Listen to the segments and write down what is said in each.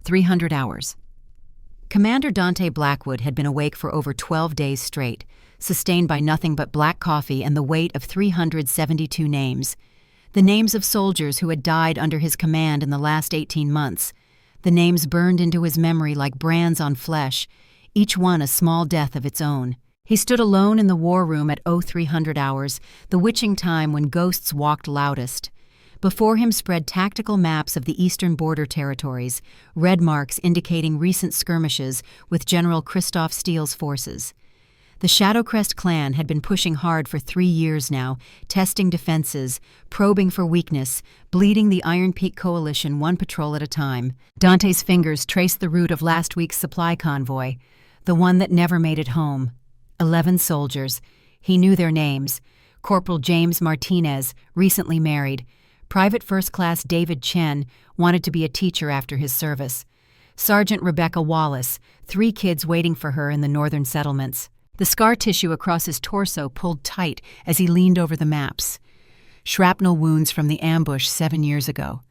300 hours. Commander Dante Blackwood had been awake for over 12 days straight, sustained by nothing but black coffee and the weight of 372 names. The names of soldiers who had died under his command in the last 18 months. The names burned into his memory like brands on flesh, each one a small death of its own. He stood alone in the war room at 0300 hours, the witching time when ghosts walked loudest. Before him spread tactical maps of the eastern border territories, red marks indicating recent skirmishes with General Christoph Steele's forces. The Shadowcrest clan had been pushing hard for 3 years now, testing defenses, probing for weakness, bleeding the Iron Peak Coalition one patrol at a time. Dante's fingers traced the route of last week's supply convoy, the one that never made it home. 11 soldiers. He knew their names. Corporal James Martinez, recently married. Private First Class David Chen wanted to be a teacher after his service. Sergeant Rebecca Wallace, 3 kids waiting for her in the northern settlements. The scar tissue across his torso pulled tight as he leaned over the maps. Shrapnel wounds from the ambush 7 years ago.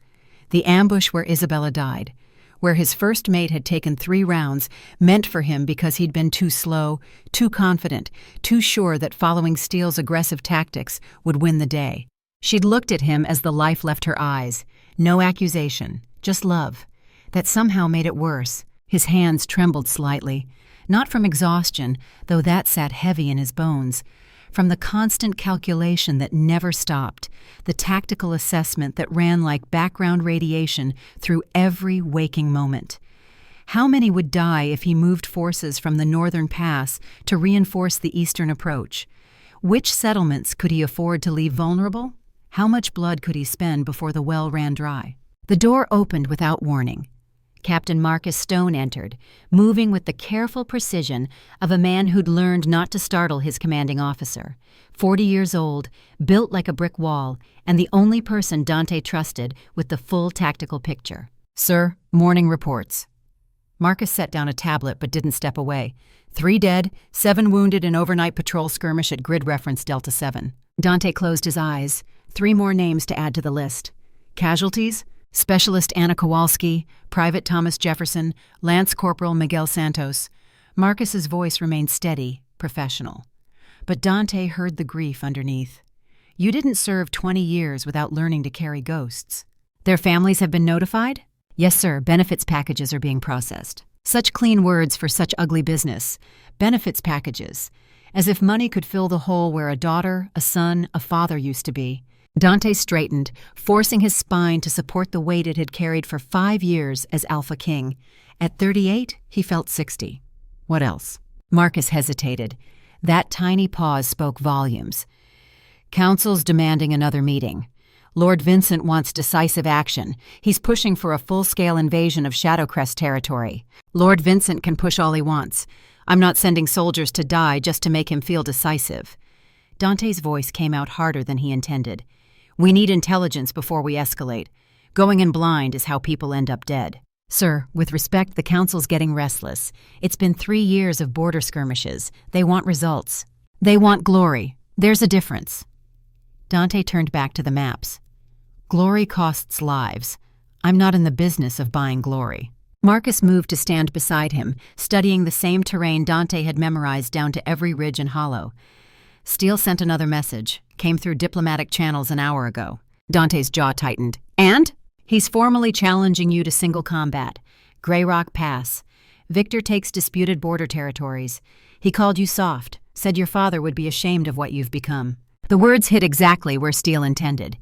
The ambush where Isabella died, where his first mate had taken 3 rounds, meant for him because he'd been too slow, too confident, too sure that following Steele's aggressive tactics would win the day. She'd looked at him as the life left her eyes. No accusation, just love. That somehow made it worse. His hands trembled slightly. Not from exhaustion, though that sat heavy in his bones. From the constant calculation that never stopped. The tactical assessment that ran like background radiation through every waking moment. How many would die if he moved forces from the northern pass to reinforce the eastern approach? Which settlements could he afford to leave vulnerable? How much blood could he spend before the well ran dry? The door opened without warning. Captain Marcus Stone entered, moving with the careful precision of a man who'd learned not to startle his commanding officer. 40 years old, built like a brick wall, and the only person Dante trusted with the full tactical picture. "Sir, morning reports." Marcus set down a tablet but didn't step away. 3 dead, 7 wounded in overnight patrol skirmish at grid reference Delta 7. Dante closed his eyes. 3 more names to add to the list. Casualties? Specialist Anna Kowalski, Private Thomas Jefferson, Lance Corporal Miguel Santos. Marcus's voice remained steady, professional. But Dante heard the grief underneath. You didn't serve 20 years without learning to carry ghosts. Their families have been notified? Yes, sir. Benefits packages are being processed. Such clean words for such ugly business. Benefits packages. As if money could fill the hole where a daughter, a son, a father used to be. Dante straightened, forcing his spine to support the weight it had carried for 5 years as Alpha King. At 38, he felt 60. What else? Marcus hesitated. That tiny pause spoke volumes. Council's demanding another meeting. Lord Vincent wants decisive action. He's pushing for a full-scale invasion of Shadowcrest territory. Lord Vincent can push all he wants. I'm not sending soldiers to die just to make him feel decisive. Dante's voice came out harder than he intended. We need intelligence before we escalate. Going in blind is how people end up dead. Sir, with respect, the Council's getting restless. It's been 3 years of border skirmishes. They want results. They want glory. There's a difference. Dante turned back to the maps. Glory costs lives. I'm not in the business of buying glory. Marcus moved to stand beside him, studying the same terrain Dante had memorized down to every ridge and hollow. Steele sent another message. Came through diplomatic channels an hour ago. Dante's jaw tightened. And? He's formally challenging you to single combat. Grey Rock Pass. Victor takes disputed border territories. He called you soft, said your father would be ashamed of what you've become. The words hit exactly where Steele intended.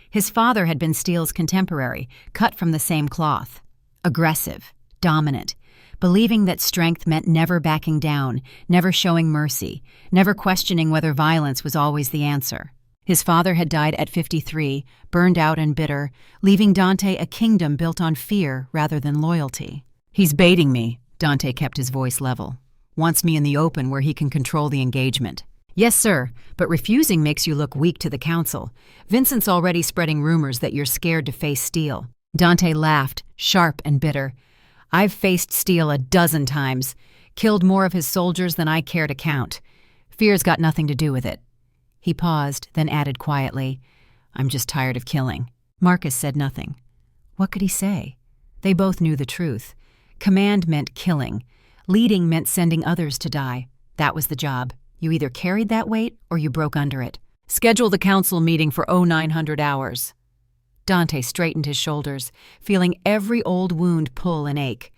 His father had been Steele's contemporary, cut from the same cloth. Aggressive, dominant, believing that strength meant never backing down, never showing mercy, never questioning whether violence was always the answer. His father had died at 53, burned out and bitter, leaving Dante a kingdom built on fear rather than loyalty. He's baiting me, Dante kept his voice level. Wants me in the open where he can control the engagement. Yes, sir, but refusing makes you look weak to the Council. Vincent's already spreading rumors that you're scared to face Steele. Dante laughed, sharp and bitter. I've faced Steele a dozen times, killed more of his soldiers than I care to count. Fear's got nothing to do with it. He paused, then added quietly, I'm just tired of killing. Marcus said nothing. What could he say? They both knew the truth. Command meant killing. Leading meant sending others to die. That was the job. You either carried that weight or you broke under it. Schedule the council meeting for 0900 hours. Dante straightened his shoulders, feeling every old wound pull and ache.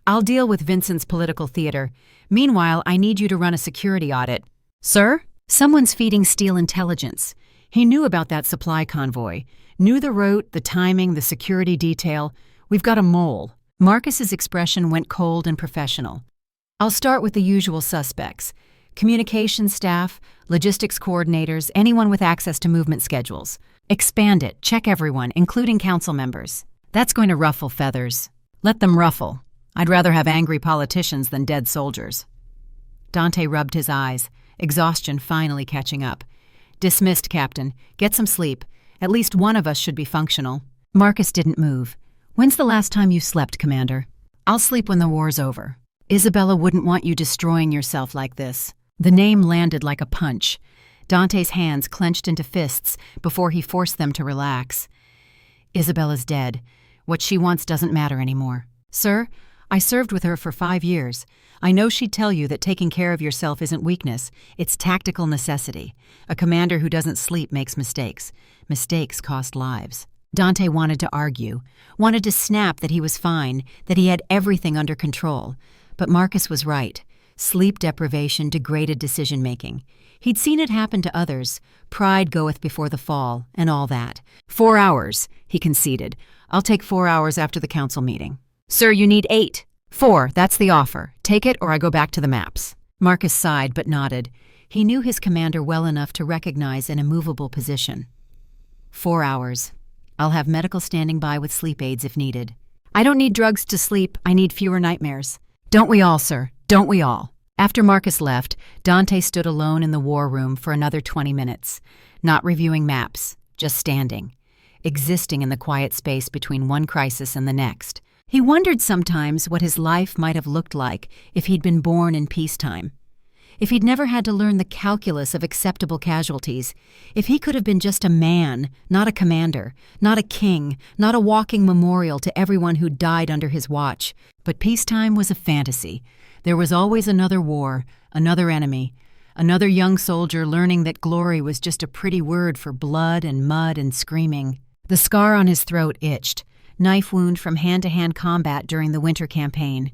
I'll deal with Vincent's political theater. Meanwhile, I need you to run a security audit. Sir? Someone's feeding Steele intelligence. He knew about that supply convoy. Knew the route, the timing, the security detail. We've got a mole. Marcus's expression went cold and professional. I'll start with the usual suspects. Communications staff, logistics coordinators, anyone with access to movement schedules. Expand it, check everyone, including council members. That's going to ruffle feathers. Let them ruffle. I'd rather have angry politicians than dead soldiers. Dante rubbed his eyes, exhaustion finally catching up. Dismissed, Captain. Get some sleep. At least one of us should be functional. Marcus didn't move. When's the last time you slept, Commander? I'll sleep when the war's over. Isabella wouldn't want you destroying yourself like this. The name landed like a punch. Dante's hands clenched into fists before he forced them to relax. Isabella's dead. What she wants doesn't matter anymore. Sir, I served with her for 5 years. I know she'd tell you that taking care of yourself isn't weakness, it's tactical necessity. A commander who doesn't sleep makes mistakes. Mistakes cost lives. Dante wanted to argue, wanted to snap that he was fine, that he had everything under control. But Marcus was right. Sleep deprivation degraded decision-making. He'd seen it happen to others. Pride goeth before the fall, and all that. 4 hours, he conceded. I'll take 4 hours after the council meeting. Sir, you need 8. 4, that's the offer. Take it or I go back to the maps. Marcus sighed but nodded. He knew his commander well enough to recognize an immovable position. 4 hours. I'll have medical standing by with sleep aids if needed. I don't need drugs to sleep. I need fewer nightmares. Don't we all, sir? Don't we all? After Marcus left, Dante stood alone in the war room for another 20 minutes, not reviewing maps, just standing, existing in the quiet space between one crisis and the next. He wondered sometimes what his life might have looked like if he'd been born in peacetime. If he'd never had to learn the calculus of acceptable casualties, if he could have been just a man, not a commander, not a king, not a walking memorial to everyone who died under his watch. But peacetime was a fantasy. There was always another war, another enemy, another young soldier learning that glory was just a pretty word for blood and mud and screaming. The scar on his throat itched, knife wound from hand-to-hand combat during the winter campaign.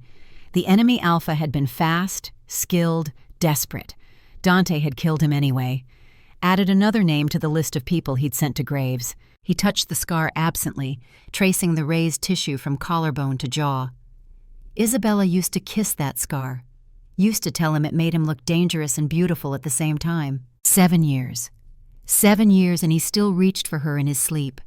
The enemy Alpha had been fast, skilled, desperate. Dante had killed him anyway. Added another name to the list of people he'd sent to graves. He touched the scar absently, tracing the raised tissue from collarbone to jaw. Isabella used to kiss that scar. Used to tell him it made him look dangerous and beautiful at the same time. 7 years. 7 years and he still reached for her in his sleep.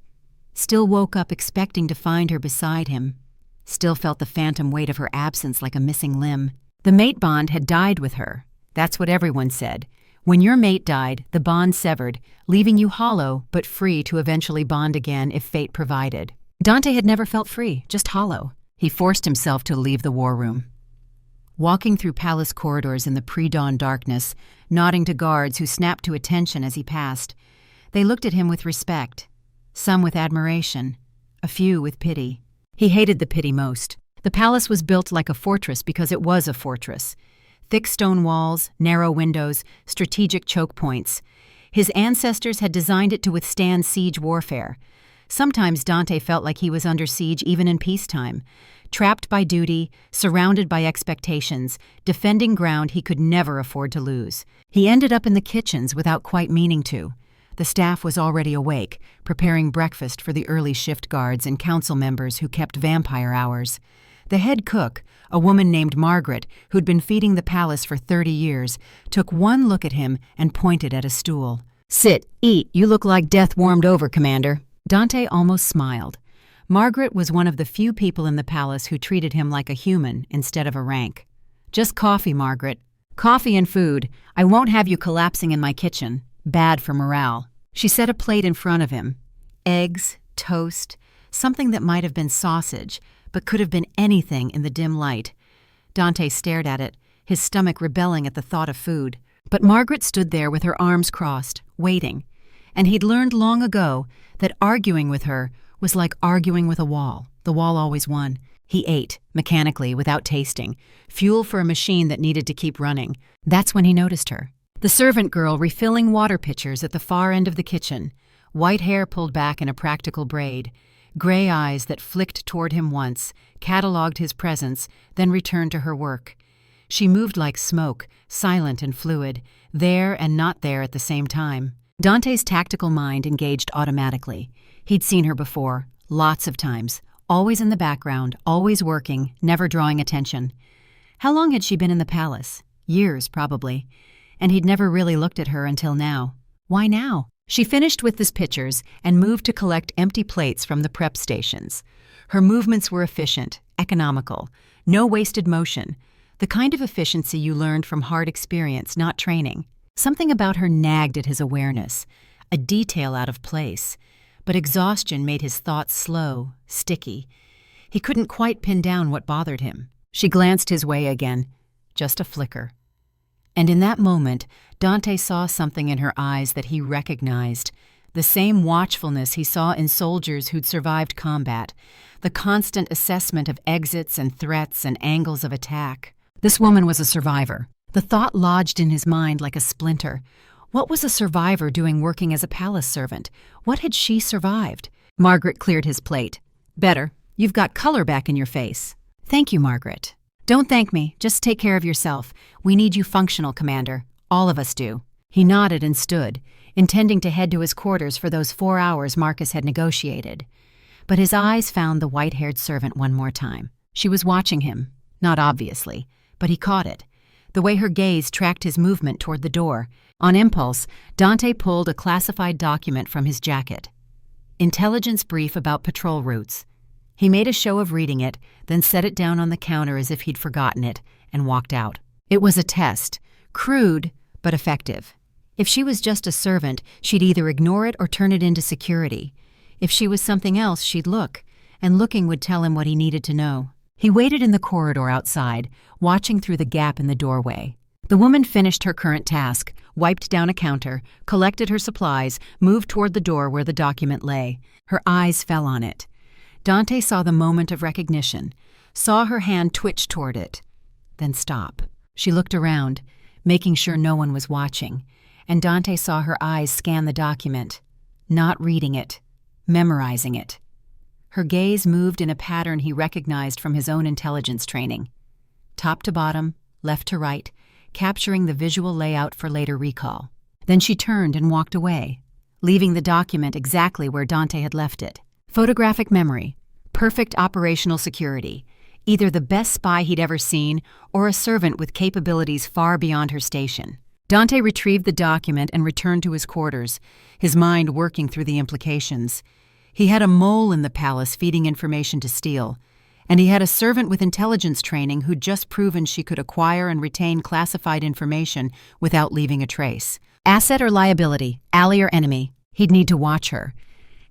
Still woke up expecting to find her beside him. Still felt the phantom weight of her absence like a missing limb. The mate bond had died with her. That's what everyone said. When your mate died, the bond severed, leaving you hollow but free to eventually bond again if fate provided. Dante had never felt free, just hollow. He forced himself to leave the war room. Walking through palace corridors in the pre-dawn darkness, nodding to guards who snapped to attention as he passed, they looked at him with respect, some with admiration, a few with pity. He hated the pity most. The palace was built like a fortress because it was a fortress. Thick stone walls, narrow windows, strategic choke points. His ancestors had designed it to withstand siege warfare. Sometimes Dante felt like he was under siege even in peacetime, trapped by duty, surrounded by expectations, defending ground he could never afford to lose. He ended up in the kitchens without quite meaning to. The staff was already awake, preparing breakfast for the early shift guards and council members who kept vampire hours. The head cook, a woman named Margaret, who'd been feeding the palace for 30 years, took one look at him and pointed at a stool. "Sit, eat, you look like death warmed over, Commander." Dante almost smiled. Margaret was one of the few people in the palace who treated him like a human instead of a rank. "Just coffee, Margaret. Coffee and food. I won't have you collapsing in my kitchen. Bad for morale." She set a plate in front of him. Eggs, toast, something that might have been sausage, but could have been anything in the dim light. Dante stared at it, his stomach rebelling at the thought of food. But Margaret stood there with her arms crossed, waiting. And he'd learned long ago that arguing with her was like arguing with a wall. The wall always won. He ate, mechanically, without tasting, fuel for a machine that needed to keep running. That's when he noticed her. The servant girl refilling water pitchers at the far end of the kitchen, white hair pulled back in a practical braid, gray eyes that flicked toward him once, catalogued his presence, then returned to her work. She moved like smoke, silent and fluid, there and not there at the same time. Dante's tactical mind engaged automatically. He'd seen her before, lots of times, always in the background, always working, never drawing attention. How long had she been in the palace? Years, probably. And he'd never really looked at her until now. Why now? She finished with his pitchers and moved to collect empty plates from the prep stations. Her movements were efficient, economical, no wasted motion, the kind of efficiency you learned from hard experience, not training. Something about her nagged at his awareness, a detail out of place, but exhaustion made his thoughts slow, sticky. He couldn't quite pin down what bothered him. She glanced his way again, just a flicker. And in that moment, Dante saw something in her eyes that he recognized, the same watchfulness he saw in soldiers who'd survived combat, the constant assessment of exits and threats and angles of attack. This woman was a survivor. The thought lodged in his mind like a splinter. What was a survivor doing working as a palace servant? What had she survived? Margaret cleared his plate. Better. You've got color back in your face. Thank you, Margaret. Don't thank me. Just take care of yourself. We need you functional, Commander. All of us do. He nodded and stood, intending to head to his quarters for those 4 hours Marcus had negotiated. But his eyes found the white-haired servant one more time. She was watching him, not obviously, but he caught it. The way her gaze tracked his movement toward the door. On impulse, Dante pulled a classified document from his jacket. Intelligence brief about patrol routes. He made a show of reading it, then set it down on the counter as if he'd forgotten it, and walked out. It was a test, crude but effective. If she was just a servant, she'd either ignore it or turn it into security. If she was something else, she'd look, and looking would tell him what he needed to know. He waited in the corridor outside, watching through the gap in the doorway. The woman finished her current task, wiped down a counter, collected her supplies, moved toward the door where the document lay. Her eyes fell on it. Dante saw the moment of recognition, saw her hand twitch toward it, then stop. She looked around, making sure no one was watching, and Dante saw her eyes scan the document, not reading it, memorizing it. Her gaze moved in a pattern he recognized from his own intelligence training. Top to bottom, left to right, capturing the visual layout for later recall. Then she turned and walked away, leaving the document exactly where Dante had left it. Photographic memory, perfect operational security, either the best spy he'd ever seen or a servant with capabilities far beyond her station. Dante retrieved the document and returned to his quarters, his mind working through the implications. He had a mole in the palace feeding information to steal, and he had a servant with intelligence training who'd just proven she could acquire and retain classified information without leaving a trace. Asset or liability, ally or enemy, he'd need to watch her.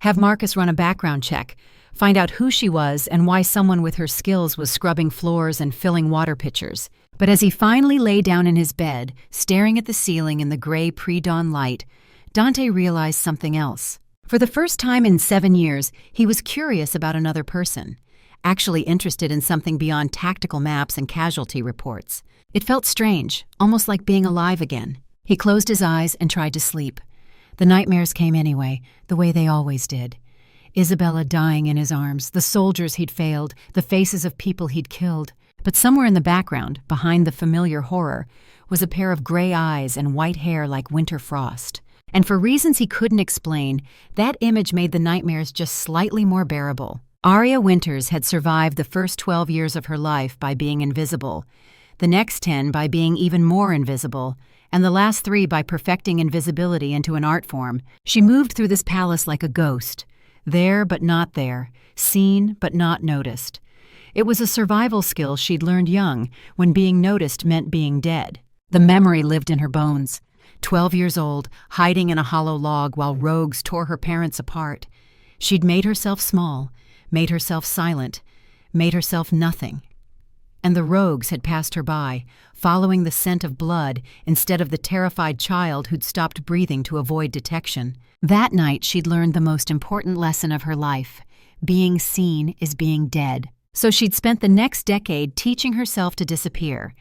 Have Marcus run a background check, find out who she was and why someone with her skills was scrubbing floors and filling water pitchers. But as he finally lay down in his bed, staring at the ceiling in the gray pre-dawn light, Dante realized something else. For the first time in 7 years, he was curious about another person, actually interested in something beyond tactical maps and casualty reports. It felt strange, almost like being alive again. He closed his eyes and tried to sleep. The nightmares came anyway, the way they always did. Isabella dying in his arms, the soldiers he'd failed, the faces of people he'd killed. But somewhere in the background, behind the familiar horror, was a pair of gray eyes and white hair like winter frost. And for reasons he couldn't explain, that image made the nightmares just slightly more bearable. Aria Winters had survived the first 12 years of her life by being invisible, the next 10 by being even more invisible, and the last 3 by perfecting invisibility into an art form. She moved through this palace like a ghost, there but not there, seen but not noticed. It was a survival skill she'd learned young, when being noticed meant being dead. The memory lived in her bones. 12 years old, hiding in a hollow log while rogues tore her parents apart. She'd made herself small, made herself silent, made herself nothing. And the rogues had passed her by, following the scent of blood instead of the terrified child who'd stopped breathing to avoid detection. That night she'd learned the most important lesson of her life. Being seen is being dead. So she'd spent the next decade teaching herself to disappear.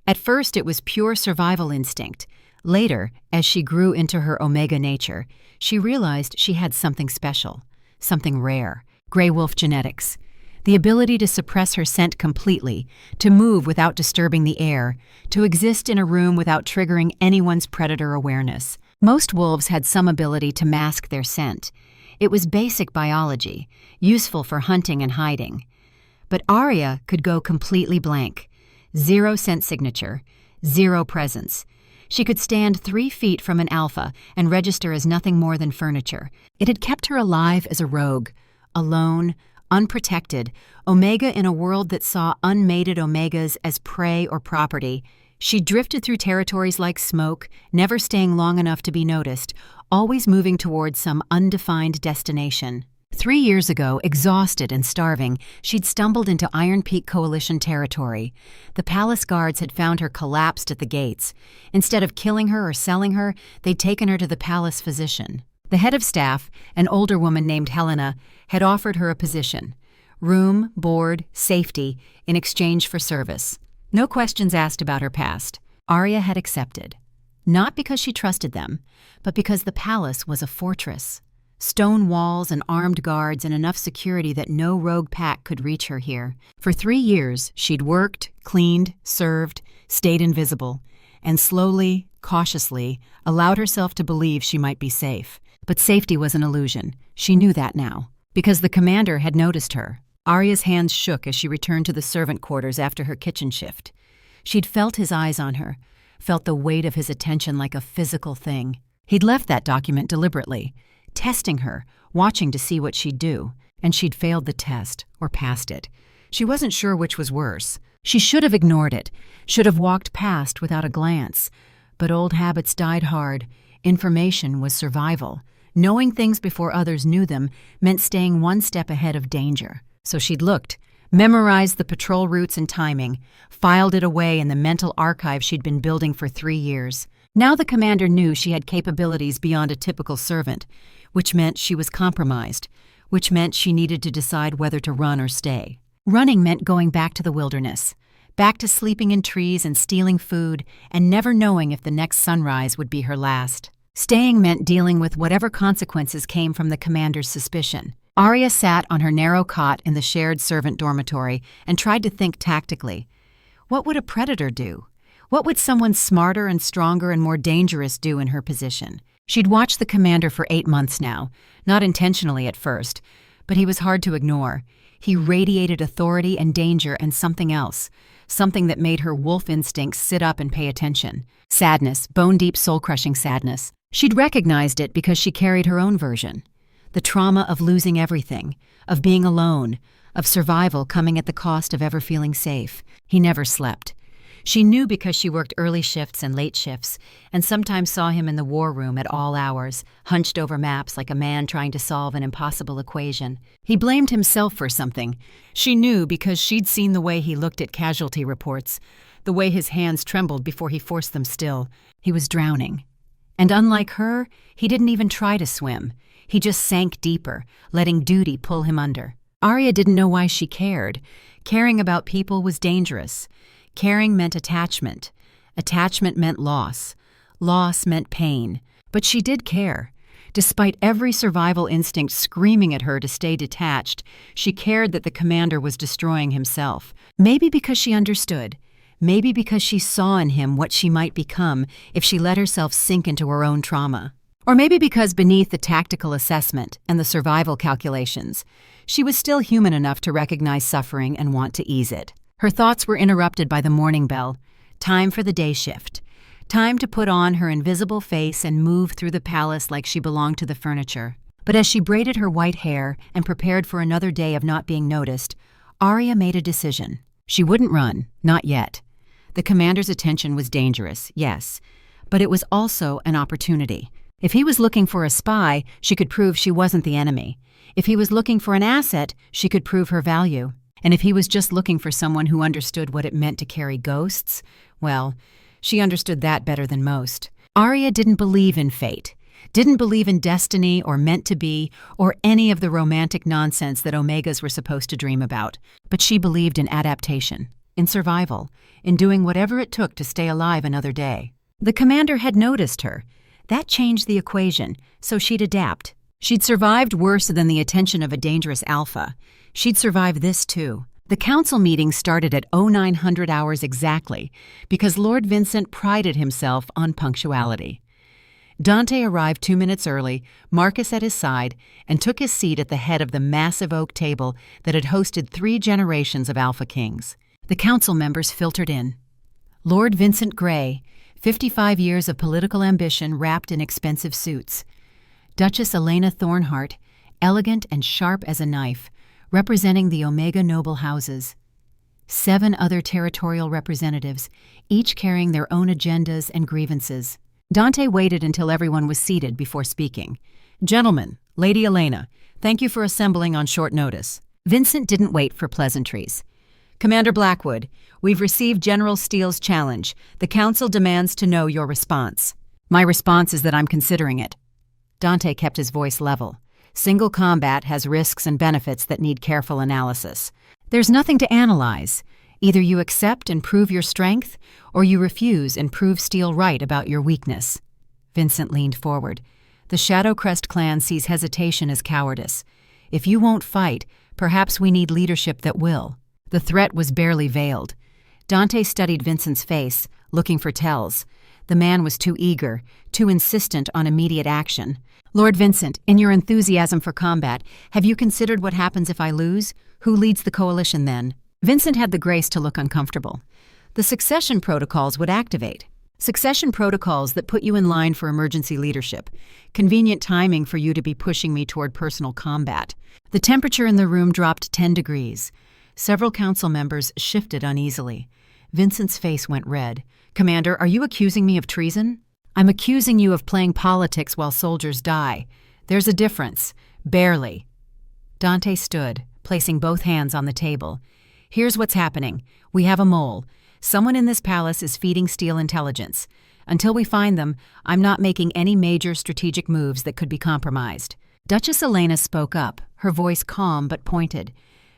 At first, it was pure survival instinct. Later, as she grew into her Omega nature, she realized she had something special, something rare, gray wolf genetics. The ability to suppress her scent completely, to move without disturbing the air, to exist in a room without triggering anyone's predator awareness. Most wolves had some ability to mask their scent. It was basic biology, useful for hunting and hiding. But Aria could go completely blank. 0 scent signature, 0 presence. She could stand 3 feet from an alpha and register as nothing more than furniture. It had kept her alive as a rogue, alone, unprotected, Omega in a world that saw unmated Omegas as prey or property. She drifted through territories like smoke, never staying long enough to be noticed, always moving towards some undefined destination. 3 years ago, exhausted and starving, she'd stumbled into Iron Peak Coalition territory. The palace guards had found her collapsed at the gates. Instead of killing her or selling her, they'd taken her to the palace physician. The head of staff, an older woman named Helena, had offered her a position. Room, board, safety, in exchange for service. No questions asked about her past. Aria had accepted. Not because she trusted them, but because the palace was a fortress. Stone walls and armed guards and enough security that no rogue pack could reach her here. For 3 years, she'd worked, cleaned, served, stayed invisible, and slowly, cautiously, allowed herself to believe she might be safe. But safety was an illusion. She knew that now, because the commander had noticed her. Aria's hands shook as she returned to the servant quarters after her kitchen shift. She'd felt his eyes on her, felt the weight of his attention like a physical thing. He'd left that document deliberately, testing her, watching to see what she'd do, and she'd failed the test, or passed it. She wasn't sure which was worse. She should have ignored it, should have walked past without a glance. But old habits died hard. Information was survival. Knowing things before others knew them meant staying one step ahead of danger. So she'd looked, memorized the patrol routes and timing, filed it away in the mental archive she'd been building for 3 years. Now the commander knew she had capabilities beyond a typical servant, which meant she was compromised, which meant she needed to decide whether to run or stay. Running meant going back to the wilderness, back to sleeping in trees and stealing food, and never knowing if the next sunrise would be her last. Staying meant dealing with whatever consequences came from the commander's suspicion. Aria sat on her narrow cot in the shared servant dormitory and tried to think tactically. What would a predator do? What would someone smarter and stronger and more dangerous do in her position? She'd watched the commander for 8 months now, not intentionally at first, but he was hard to ignore. He radiated authority and danger and something else, something that made her wolf instincts sit up and pay attention. Sadness, bone-deep, soul-crushing sadness. She'd recognized it because she carried her own version. The trauma of losing everything, of being alone, of survival coming at the cost of ever feeling safe. He never slept. She knew because she worked early shifts and late shifts, and sometimes saw him in the war room at all hours, hunched over maps like a man trying to solve an impossible equation. He blamed himself for something. She knew because she'd seen the way he looked at casualty reports, the way his hands trembled before he forced them still. He was drowning. And unlike her, he didn't even try to swim. He just sank deeper, letting duty pull him under. Aria didn't know why she cared. Caring about people was dangerous. Caring meant attachment. Attachment meant loss. Loss meant pain. But she did care. Despite every survival instinct screaming at her to stay detached, she cared that the commander was destroying himself. Maybe because she understood. Maybe because she saw in him what she might become if she let herself sink into her own trauma. Or maybe because beneath the tactical assessment and the survival calculations, she was still human enough to recognize suffering and want to ease it. Her thoughts were interrupted by the morning bell. Time for the day shift. Time to put on her invisible face and move through the palace like she belonged to the furniture. But as she braided her white hair and prepared for another day of not being noticed, Aria made a decision. She wouldn't run, not yet. The commander's attention was dangerous, yes, but it was also an opportunity. If he was looking for a spy, she could prove she wasn't the enemy. If he was looking for an asset, she could prove her value. And if he was just looking for someone who understood what it meant to carry ghosts, well, she understood that better than most. Aria didn't believe in fate. Didn't believe in destiny or meant to be or any of the romantic nonsense that Omegas were supposed to dream about. But she believed in adaptation, in survival, in doing whatever it took to stay alive another day. The commander had noticed her. That changed the equation, so she'd adapt. She'd survived worse than the attention of a dangerous alpha. She'd survive this too. The council meeting started at 0900 hours exactly, because Lord Vincent prided himself on punctuality. Dante arrived 2 minutes early, Marcus at his side, and took his seat at the head of the massive oak table that had hosted 3 generations of Alpha Kings. The council members filtered in. Lord Vincent Grey, 55 years of political ambition wrapped in expensive suits. Duchess Elena Thornhart, elegant and sharp as a knife, representing the Omega noble houses. 7 other territorial representatives, each carrying their own agendas and grievances. Dante waited until everyone was seated before speaking. "Gentlemen, Lady Elena, thank you for assembling on short notice." Vincent didn't wait for pleasantries. "Commander Blackwood, we've received General Steele's challenge. The Council demands to know your response." "My response is that I'm considering it." Dante kept his voice level. "Single combat has risks and benefits that need careful analysis. There's nothing to analyze. Either you accept and prove your strength, or you refuse and prove Steele right about your weakness." Vincent leaned forward. "The Shadowcrest clan sees hesitation as cowardice. If you won't fight, perhaps we need leadership that will." The threat was barely veiled. Dante studied Vincent's face, looking for tells. The man was too eager, too insistent on immediate action. "Lord Vincent, in your enthusiasm for combat, have you considered what happens if I lose? Who leads the coalition then?" Vincent had the grace to look uncomfortable. The succession protocols would activate. Succession protocols that put you in line for emergency leadership. Convenient timing for you to be pushing me toward personal combat. The temperature in the room dropped 10 degrees. Several council members shifted uneasily. Vincent's face went red. "Commander, are you accusing me of treason?" "I'm accusing you of playing politics while soldiers die. There's a difference. Barely." Dante stood, placing both hands on the table. "Here's what's happening. We have a mole. Someone in this palace is feeding Steele intelligence. Until we find them, I'm not making any major strategic moves that could be compromised." Duchess Elena spoke up, her voice calm but pointed.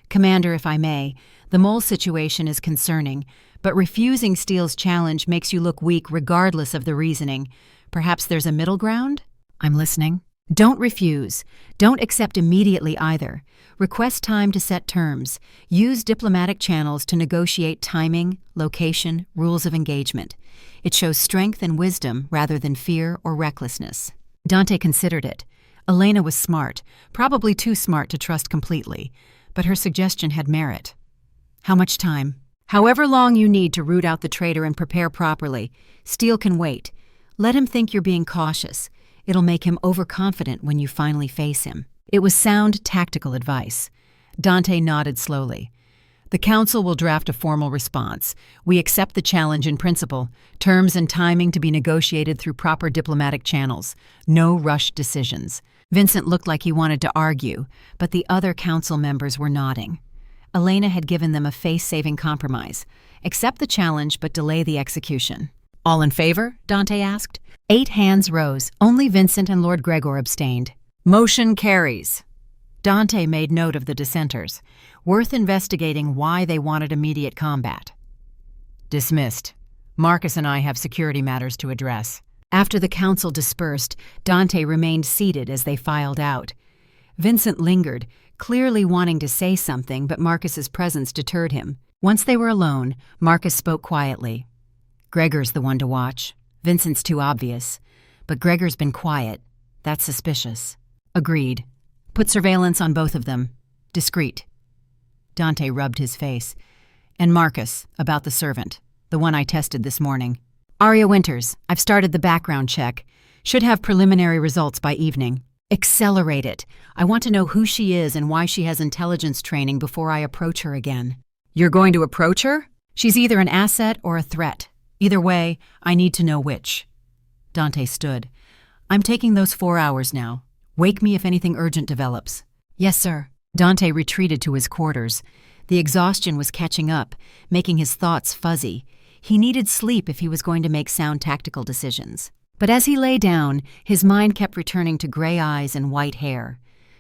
"Commander, if I may, the mole situation is concerning, but refusing Steele's challenge makes you look weak regardless of the reasoning. Perhaps there's a middle ground?" "I'm listening." "Don't refuse. Don't accept immediately either. Request time to set terms. Use diplomatic channels to negotiate timing, location, rules of engagement. It shows strength and wisdom rather than fear or recklessness." Dante considered it. Elena was smart, probably too smart to trust completely, but her suggestion had merit. "How much time?" "However long you need to root out the traitor and prepare properly. Steele can wait. Let him think you're being cautious. It'll make him overconfident when you finally face him." It was sound, tactical advice. Dante nodded slowly. "The council will draft a formal response. We accept the challenge in principle. Terms and timing to be negotiated through proper diplomatic channels. No rushed decisions." Vincent looked like he wanted to argue, but the other council members were nodding. Elena had given them a face-saving compromise. Accept the challenge, but delay the execution. "All in favor?" Dante asked. 8 hands rose. Only Vincent and Lord Gregor abstained. "Motion carries." Dante made note of the dissenters. Worth investigating why they wanted immediate combat. "Dismissed. Marcus and I have security matters to address." After the council dispersed, Dante remained seated as they filed out. Vincent lingered, clearly wanting to say something, but Marcus's presence deterred him. Once they were alone, Marcus spoke quietly. "Gregor's the one to watch. Vincent's too obvious. But Gregor's been quiet. That's suspicious." "Agreed. Put surveillance on both of them. Discreet." Dante rubbed his face. "And Marcus, about the servant, the one I tested this morning." "Aria Winters, I've started the background check. Should have preliminary results by evening." "Accelerate it. I want to know who she is and why she has intelligence training before I approach her again." "You're going to approach her?" "She's either an asset or a threat. Either way, I need to know which." Dante stood. "I'm taking those 4 hours now. Wake me if anything urgent develops." "Yes, sir." Dante retreated to his quarters. The exhaustion was catching up, making his thoughts fuzzy. He needed sleep if he was going to make sound tactical decisions. But as he lay down, his mind kept returning to gray eyes and white hair,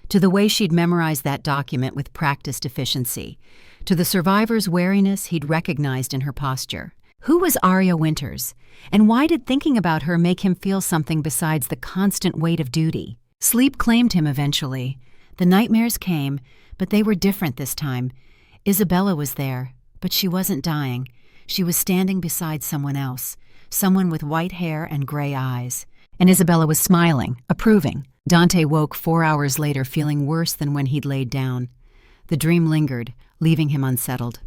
to the way she'd memorized that document with practiced efficiency, to the survivor's wariness he'd recognized in her posture. Who was Aria Winters, and why did thinking about her make him feel something besides the constant weight of duty? Sleep claimed him eventually. The nightmares came, but they were different this time. Isabella was there, but she wasn't dying. She was standing beside someone else, someone with white hair and gray eyes. And Isabella was smiling, approving. Dante woke 4 hours later feeling worse than when he'd laid down. The dream lingered, leaving him unsettled.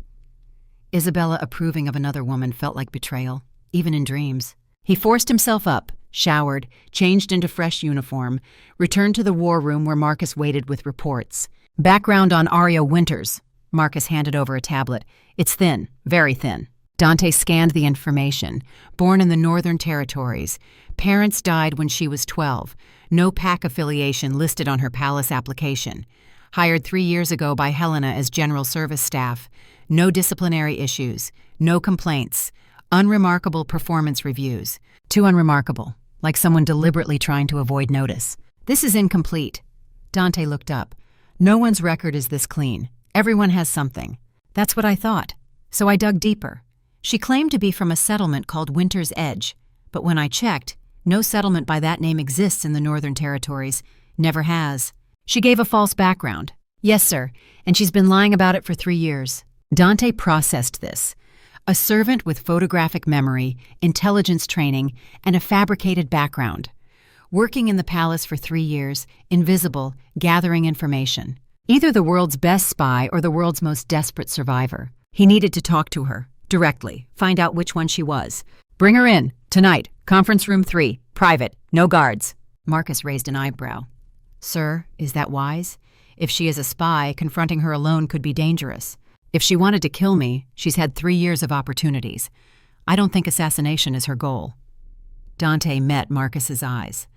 Isabella approving of another woman felt like betrayal, even in dreams. He forced himself up, showered, changed into fresh uniform, returned to the war room where Marcus waited with reports. Background on Aria Winters. Marcus handed over a tablet. It's thin, very thin. Dante scanned the information. Born in the Northern Territories. Parents died when she was 12. No pack affiliation listed on her palace application. Hired 3 years ago by Helena as general service staff. No disciplinary issues. No complaints. Unremarkable performance reviews. Too unremarkable, like someone deliberately trying to avoid notice. This is incomplete. Dante looked up. No one's record is this clean. Everyone has something. That's what I thought. So I dug deeper. She claimed to be from a settlement called Winter's Edge, but when I checked, no settlement by that name exists in the Northern Territories. Never has. She gave a false background. Yes, sir, and she's been lying about it for 3 years. Dante processed this. A servant with photographic memory, intelligence training, and a fabricated background. Working in the palace for 3 years, invisible, gathering information. Either the world's best spy or the world's most desperate survivor. He needed to talk to her, directly, find out which one she was. Bring her in, tonight, conference room 3, private, no guards. Marcus raised an eyebrow. Sir, is that wise? If she is a spy, confronting her alone could be dangerous. If she wanted to kill me, she's had 3 years of opportunities. I don't think assassination is her goal. Dante met Marcus's eyes.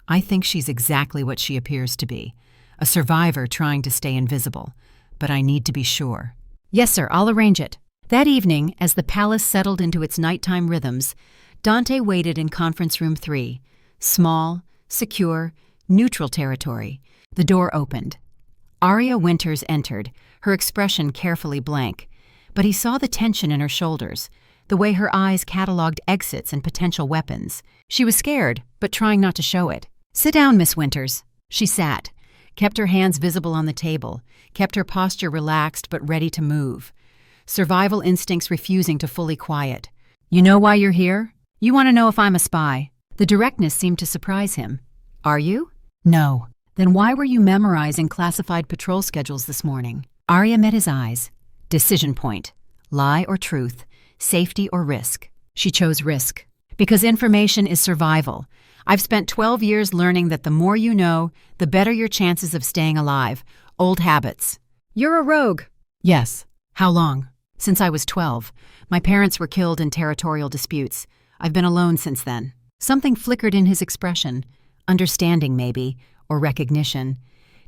I think she's exactly what she appears to be. A survivor trying to stay invisible. But I need to be sure. Yes, sir, I'll arrange it. That evening, as the palace settled into its nighttime rhythms, Dante waited in conference room 3. Small, secure, neutral territory. The door opened. Aria Winters entered, her expression carefully blank. But he saw the tension in her shoulders, the way her eyes cataloged exits and potential weapons. She was scared, but trying not to show it. Sit down, Miss Winters. She sat, kept her hands visible on the table, kept her posture relaxed but ready to move. Survival instincts refusing to fully quiet. You know why you're here? You want to know if I'm a spy. The directness seemed to surprise him. Are you? No. Then why were you memorizing classified patrol schedules this morning? Aria met his eyes. Decision point. Lie or truth. Safety or risk. She chose risk. Because information is survival. I've spent 12 years learning that the more you know, the better your chances of staying alive. Old habits. You're a rogue. Yes. How long? Since I was 12. My parents were killed in territorial disputes. I've been alone since then. Something flickered in his expression. Understanding, maybe, or recognition.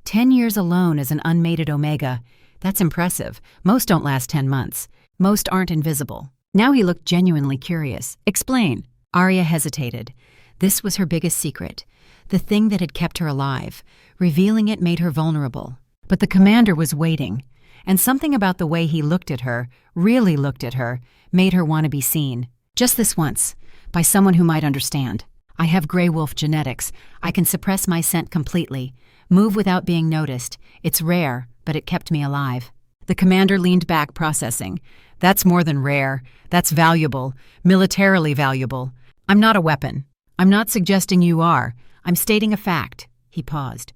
10 years alone as an unmated Omega. That's impressive. Most don't last 10 months. Most aren't invisible. Now he looked genuinely curious. Explain. Aria hesitated. This was her biggest secret. The thing that had kept her alive. Revealing it made her vulnerable. But the commander was waiting. And something about the way he looked at her, really looked at her, made her want to be seen. Just this once. By someone who might understand. I have gray wolf genetics. I can suppress my scent completely. Move without being noticed. It's rare, but it kept me alive. The commander leaned back, processing. That's more than rare. That's valuable. Militarily valuable. I'm not a weapon. I'm not suggesting you are. I'm stating a fact. He paused.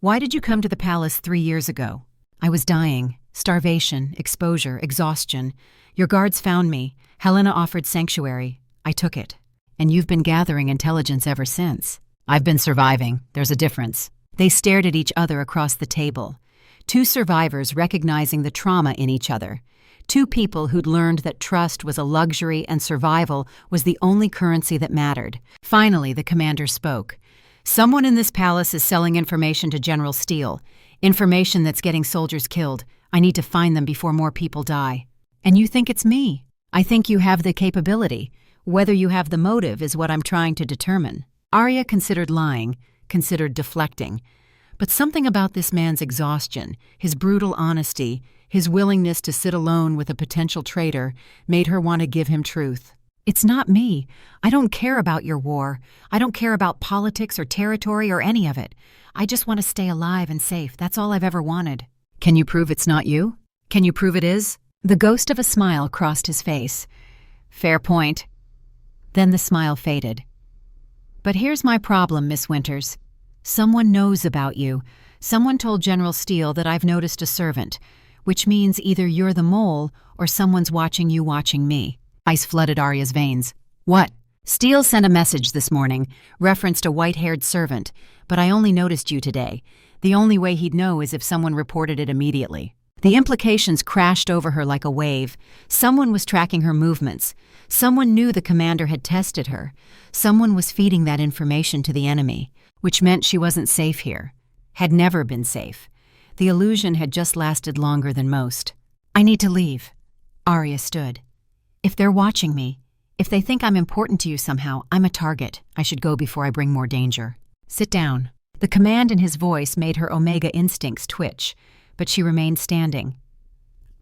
Why did you come to the palace 3 years ago? I was dying. Starvation, exposure, exhaustion. Your guards found me. Helena offered sanctuary. I took it. And you've been gathering intelligence ever since. I've been surviving. There's a difference. They stared at each other across the table. 2 survivors recognizing the trauma in each other. 2 people who'd learned that trust was a luxury and survival was the only currency that mattered. Finally, the commander spoke. Someone in this palace is selling information to General Steele. Information that's getting soldiers killed. I need to find them before more people die. And you think it's me? I think you have the capability. Whether you have the motive is what I'm trying to determine. Aria considered lying, considered deflecting. But something about this man's exhaustion, his brutal honesty, his willingness to sit alone with a potential traitor, made her want to give him truth. "It's not me. I don't care about your war. I don't care about politics or territory or any of it. I just want to stay alive and safe. That's all I've ever wanted." "Can you prove it's not you? Can you prove it is?" The ghost of a smile crossed his face. "Fair point." Then the smile faded. "But here's my problem, Miss Winters. Someone knows about you. Someone told General Steele that I've noticed a servant, which means either you're the mole or someone's watching you watching me." Ice flooded Aria's veins. "What?" "Steele sent a message this morning, referenced a white-haired servant, but I only noticed you today. The only way he'd know is if someone reported it immediately." The implications crashed over her like a wave. Someone was tracking her movements. Someone knew the commander had tested her. Someone was feeding that information to the enemy, which meant she wasn't safe here. Had never been safe. The illusion had just lasted longer than most. "I need to leave." Aria stood. "If they're watching me, if they think I'm important to you somehow, I'm a target. I should go before I bring more danger." "Sit down." The command in his voice made her Omega instincts twitch, but she remained standing.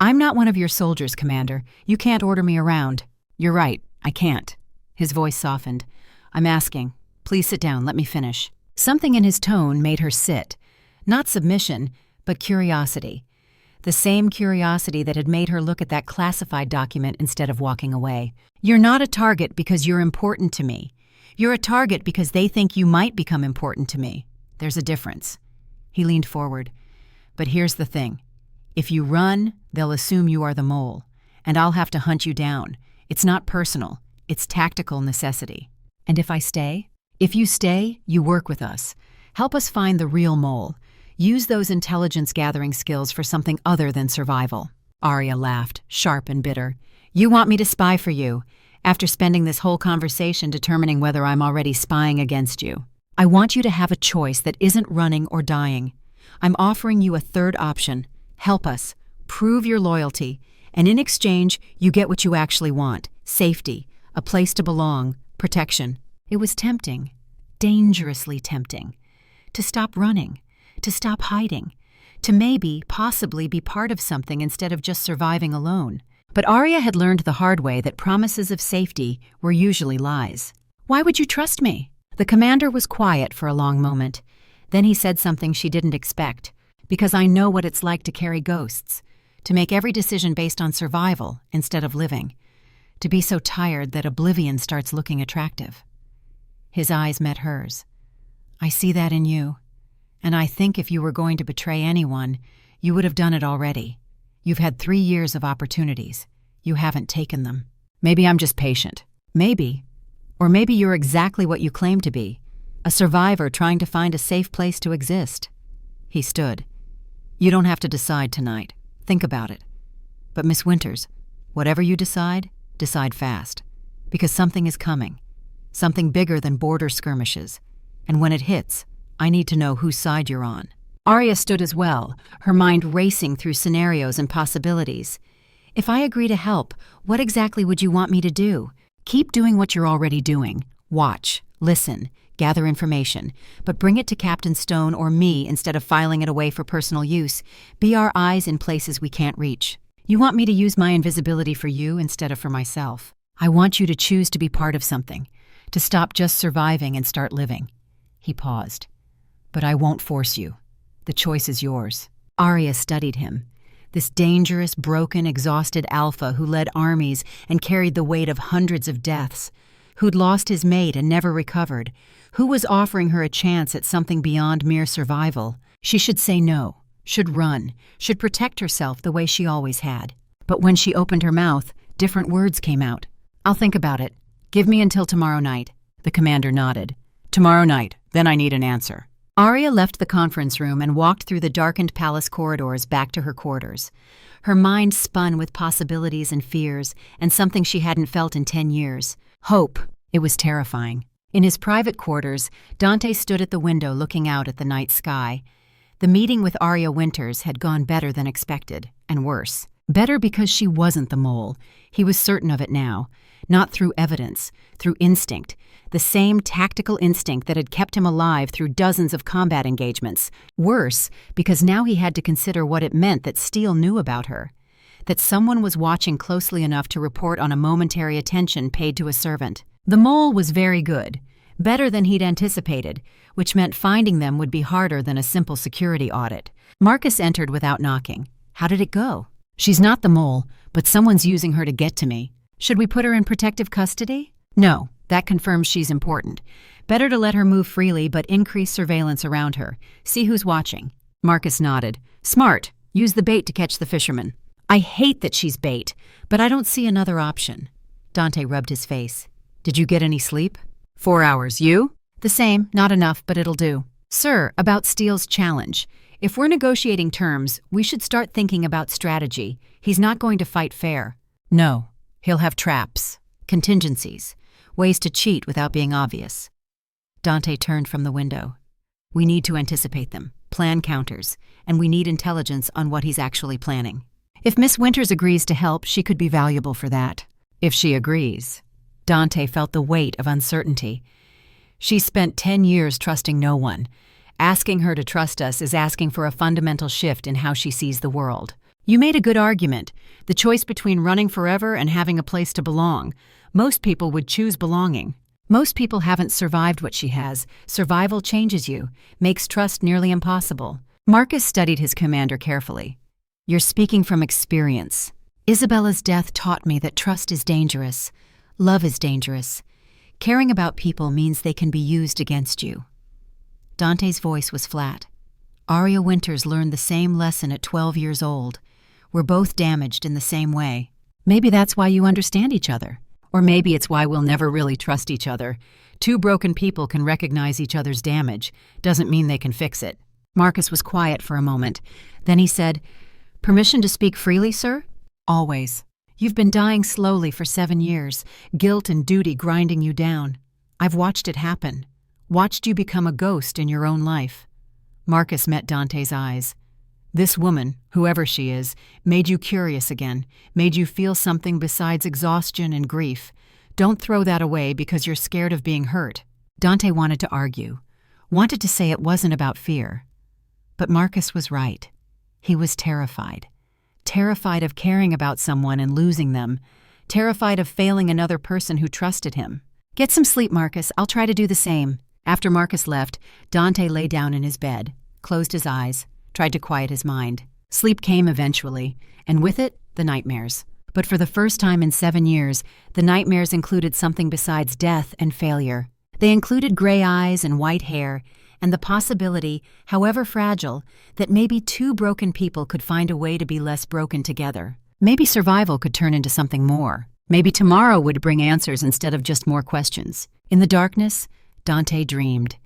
"I'm not one of your soldiers, Commander. You can't order me around." "You're right, I can't." His voice softened. "I'm asking. Please sit down, let me finish." Something in his tone made her sit. Not submission, but curiosity. The same curiosity that had made her look at that classified document instead of walking away. "You're not a target because you're important to me. You're a target because they think you might become important to me. There's a difference." He leaned forward. "But here's the thing. If you run, they'll assume you are the mole, and I'll have to hunt you down. It's not personal. It's tactical necessity." "And if I stay?" "If you stay, you work with us. Help us find the real mole. Use those intelligence-gathering skills for something other than survival." Aria laughed, sharp and bitter. "You want me to spy for you, after spending this whole conversation determining whether I'm already spying against you. I want you to have a choice that isn't running or dying. I'm offering you a third option. Help us. Prove your loyalty. And in exchange, you get what you actually want. Safety. A place to belong. Protection." It was tempting. Dangerously tempting. To stop running. To stop hiding. To maybe, possibly be part of something instead of just surviving alone. But Aria had learned the hard way that promises of safety were usually lies. "Why would you trust me?" The commander was quiet for a long moment. Then he said something she didn't expect. "Because I know what it's like to carry ghosts, to make every decision based on survival instead of living, to be so tired that oblivion starts looking attractive." His eyes met hers. "I see that in you, and I think if you were going to betray anyone, you would have done it already. You've had 3 years of opportunities. You haven't taken them. Maybe I'm just patient. Maybe. Or maybe you're exactly what you claim to be, a survivor trying to find a safe place to exist." He stood. "You don't have to decide tonight. Think about it. But Miss Winters, whatever you decide, decide fast. Because something is coming. Something bigger than border skirmishes. And when it hits, I need to know whose side you're on." Aria stood as well, her mind racing through scenarios and possibilities. "If I agree to help, what exactly would you want me to do?" "Keep doing what you're already doing. Watch, listen, gather information, but bring it to Captain Stone or me instead of filing it away for personal use. Be our eyes in places we can't reach. You want me to use my invisibility for you instead of for myself. I want you to choose to be part of something, to stop just surviving and start living." He paused. "But I won't force you. The choice is yours." Aria studied him. This dangerous, broken, exhausted alpha who led armies and carried the weight of hundreds of deaths, who'd lost his mate and never recovered, who was offering her a chance at something beyond mere survival. She should say no, should run, should protect herself the way she always had. But when she opened her mouth, different words came out. "I'll think about it. Give me until tomorrow night." The commander nodded. "Tomorrow night, then I need an answer." Aria left the conference room and walked through the darkened palace corridors back to her quarters. Her mind spun with possibilities and fears, and something she hadn't felt in 10 years. Hope. It was terrifying. In his private quarters, Dante stood at the window looking out at the night sky. The meeting with Aria Winters had gone better than expected, and worse. Better because she wasn't the mole. He was certain of it now. Not through evidence, through instinct. The same tactical instinct that had kept him alive through dozens of combat engagements. Worse, because now he had to consider what it meant that Steele knew about her. That someone was watching closely enough to report on a momentary attention paid to a servant. The mole was very good. Better than he'd anticipated, which meant finding them would be harder than a simple security audit. Marcus entered without knocking. How did it go? She's not the mole, but someone's using her to get to me. Should we put her in protective custody? No, that confirms she's important. Better to let her move freely, but increase surveillance around her. See who's watching. Marcus nodded. Smart. Use the bait to catch the fisherman. I hate that she's bait, but I don't see another option. Dante rubbed his face. Did you get any sleep? 4 hours. You? The same. Not enough, but it'll do. Sir, about Steele's challenge. If we're negotiating terms, we should start thinking about strategy. He's not going to fight fair. No. He'll have traps, contingencies, ways to cheat without being obvious. Dante turned from the window. We need to anticipate them, plan counters, and we need intelligence on what he's actually planning. If Miss Winters agrees to help, she could be valuable for that. If she agrees. Dante felt the weight of uncertainty. She spent 10 years trusting no one. Asking her to trust us is asking for a fundamental shift in how she sees the world. You made a good argument. The choice between running forever and having a place to belong. Most people would choose belonging. Most people haven't survived what she has. Survival changes you, makes trust nearly impossible. Marcus studied his commander carefully. You're speaking from experience. Isabella's death taught me that trust is dangerous. Love is dangerous. Caring about people means they can be used against you. Dante's voice was flat. Aria Winters learned the same lesson at 12 years old. We're both damaged in the same way. Maybe that's why you understand each other. Or maybe it's why we'll never really trust each other. Two broken people can recognize each other's damage. Doesn't mean they can fix it. Marcus was quiet for a moment. Then he said, Permission to speak freely, sir? Always. You've been dying slowly for 7 years, guilt and duty grinding you down. I've watched it happen. Watched you become a ghost in your own life. Marcus met Dante's eyes. This woman, whoever she is, made you curious again, made you feel something besides exhaustion and grief. Don't throw that away because you're scared of being hurt. Dante wanted to argue, wanted to say it wasn't about fear. But Marcus was right. He was terrified. Terrified of caring about someone and losing them. Terrified of failing another person who trusted him. Get some sleep, Marcus. I'll try to do the same. After Marcus left, Dante lay down in his bed, closed his eyes, tried to quiet his mind. Sleep came eventually, and with it, the nightmares. But for the first time in 7 years, the nightmares included something besides death and failure. They included gray eyes and white hair, and the possibility, however fragile, that maybe two broken people could find a way to be less broken together. Maybe survival could turn into something more. Maybe tomorrow would bring answers instead of just more questions. In the darkness, Dante dreamed.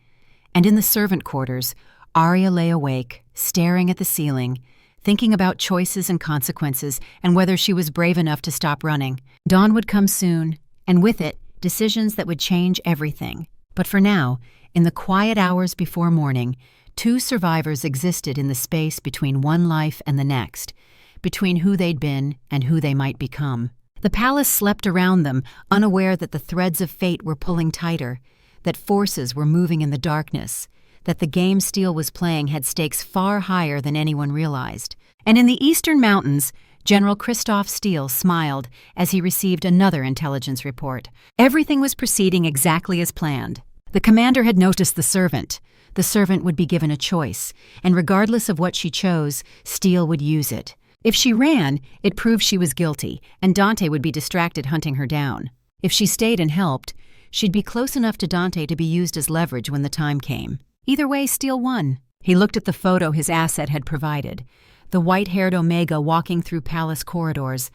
And in the servant quarters, Aria lay awake, staring at the ceiling, thinking about choices and consequences and whether she was brave enough to stop running. Dawn would come soon, and with it, decisions that would change everything. But for now, in the quiet hours before morning, two survivors existed in the space between one life and the next, between who they'd been and who they might become. The palace slept around them, unaware that the threads of fate were pulling tighter, that forces were moving in the darkness, that the game Steele was playing had stakes far higher than anyone realized. And in the eastern mountains, General Christoph Steele smiled as he received another intelligence report. Everything was proceeding exactly as planned. The commander had noticed the servant. The servant would be given a choice, and regardless of what she chose, Steele would use it. If she ran, it proved she was guilty, and Dante would be distracted hunting her down. If she stayed and helped, she'd be close enough to Dante to be used as leverage when the time came. Either way, Steele won. He looked at the photo his asset had provided, the white-haired Omega walking through palace corridors,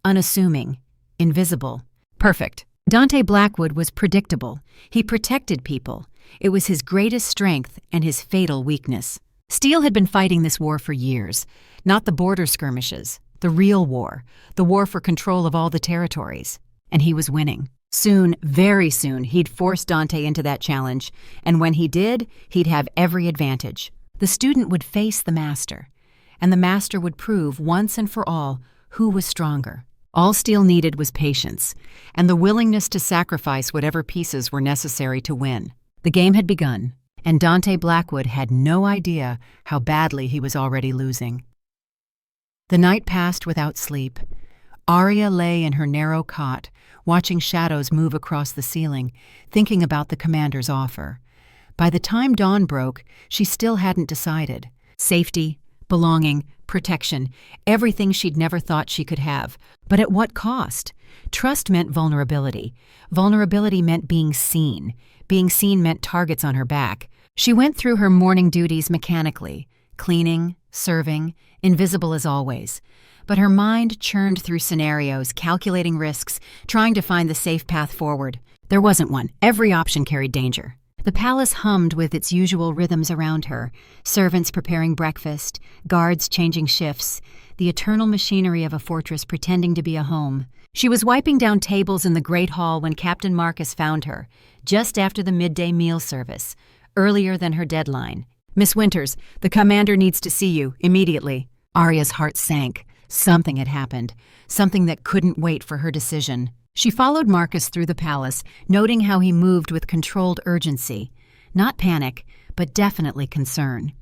unassuming, invisible. Perfect. Dante Blackwood was predictable. He protected people. It was his greatest strength and his fatal weakness. Steele had been fighting this war for years, not the border skirmishes, the real war, the war for control of all the territories. And he was winning. Soon, very soon, he'd force Dante into that challenge, and when he did, he'd have every advantage. The student would face the master, and the master would prove once and for all Who was stronger? All Steele needed was patience, and the willingness to sacrifice whatever pieces were necessary to win. The game had begun, and Dante Blackwood had no idea how badly he was already losing. The night passed without sleep. Aria lay in her narrow cot, watching shadows move across the ceiling, thinking about the commander's offer. By the time dawn broke, she still hadn't decided. Safety, belonging, protection, everything she'd never thought she could have. But at what cost? Trust meant vulnerability. Vulnerability meant being seen. Being seen meant targets on her back. She went through her morning duties mechanically, cleaning, serving, invisible as always. But her mind churned through scenarios, calculating risks, trying to find the safe path forward. There wasn't one. Every option carried danger. The palace hummed with its usual rhythms around her, servants preparing breakfast, guards changing shifts, the eternal machinery of a fortress pretending to be a home. She was wiping down tables in the great hall when Captain Marcus found her, just after the midday meal service, earlier than her deadline. "Miss Winters, the commander needs to see you, immediately." Aria's heart sank. Something had happened, something that couldn't wait for her decision. She followed Marcus through the palace, noting how he moved with controlled urgency. Not panic, but definitely concern.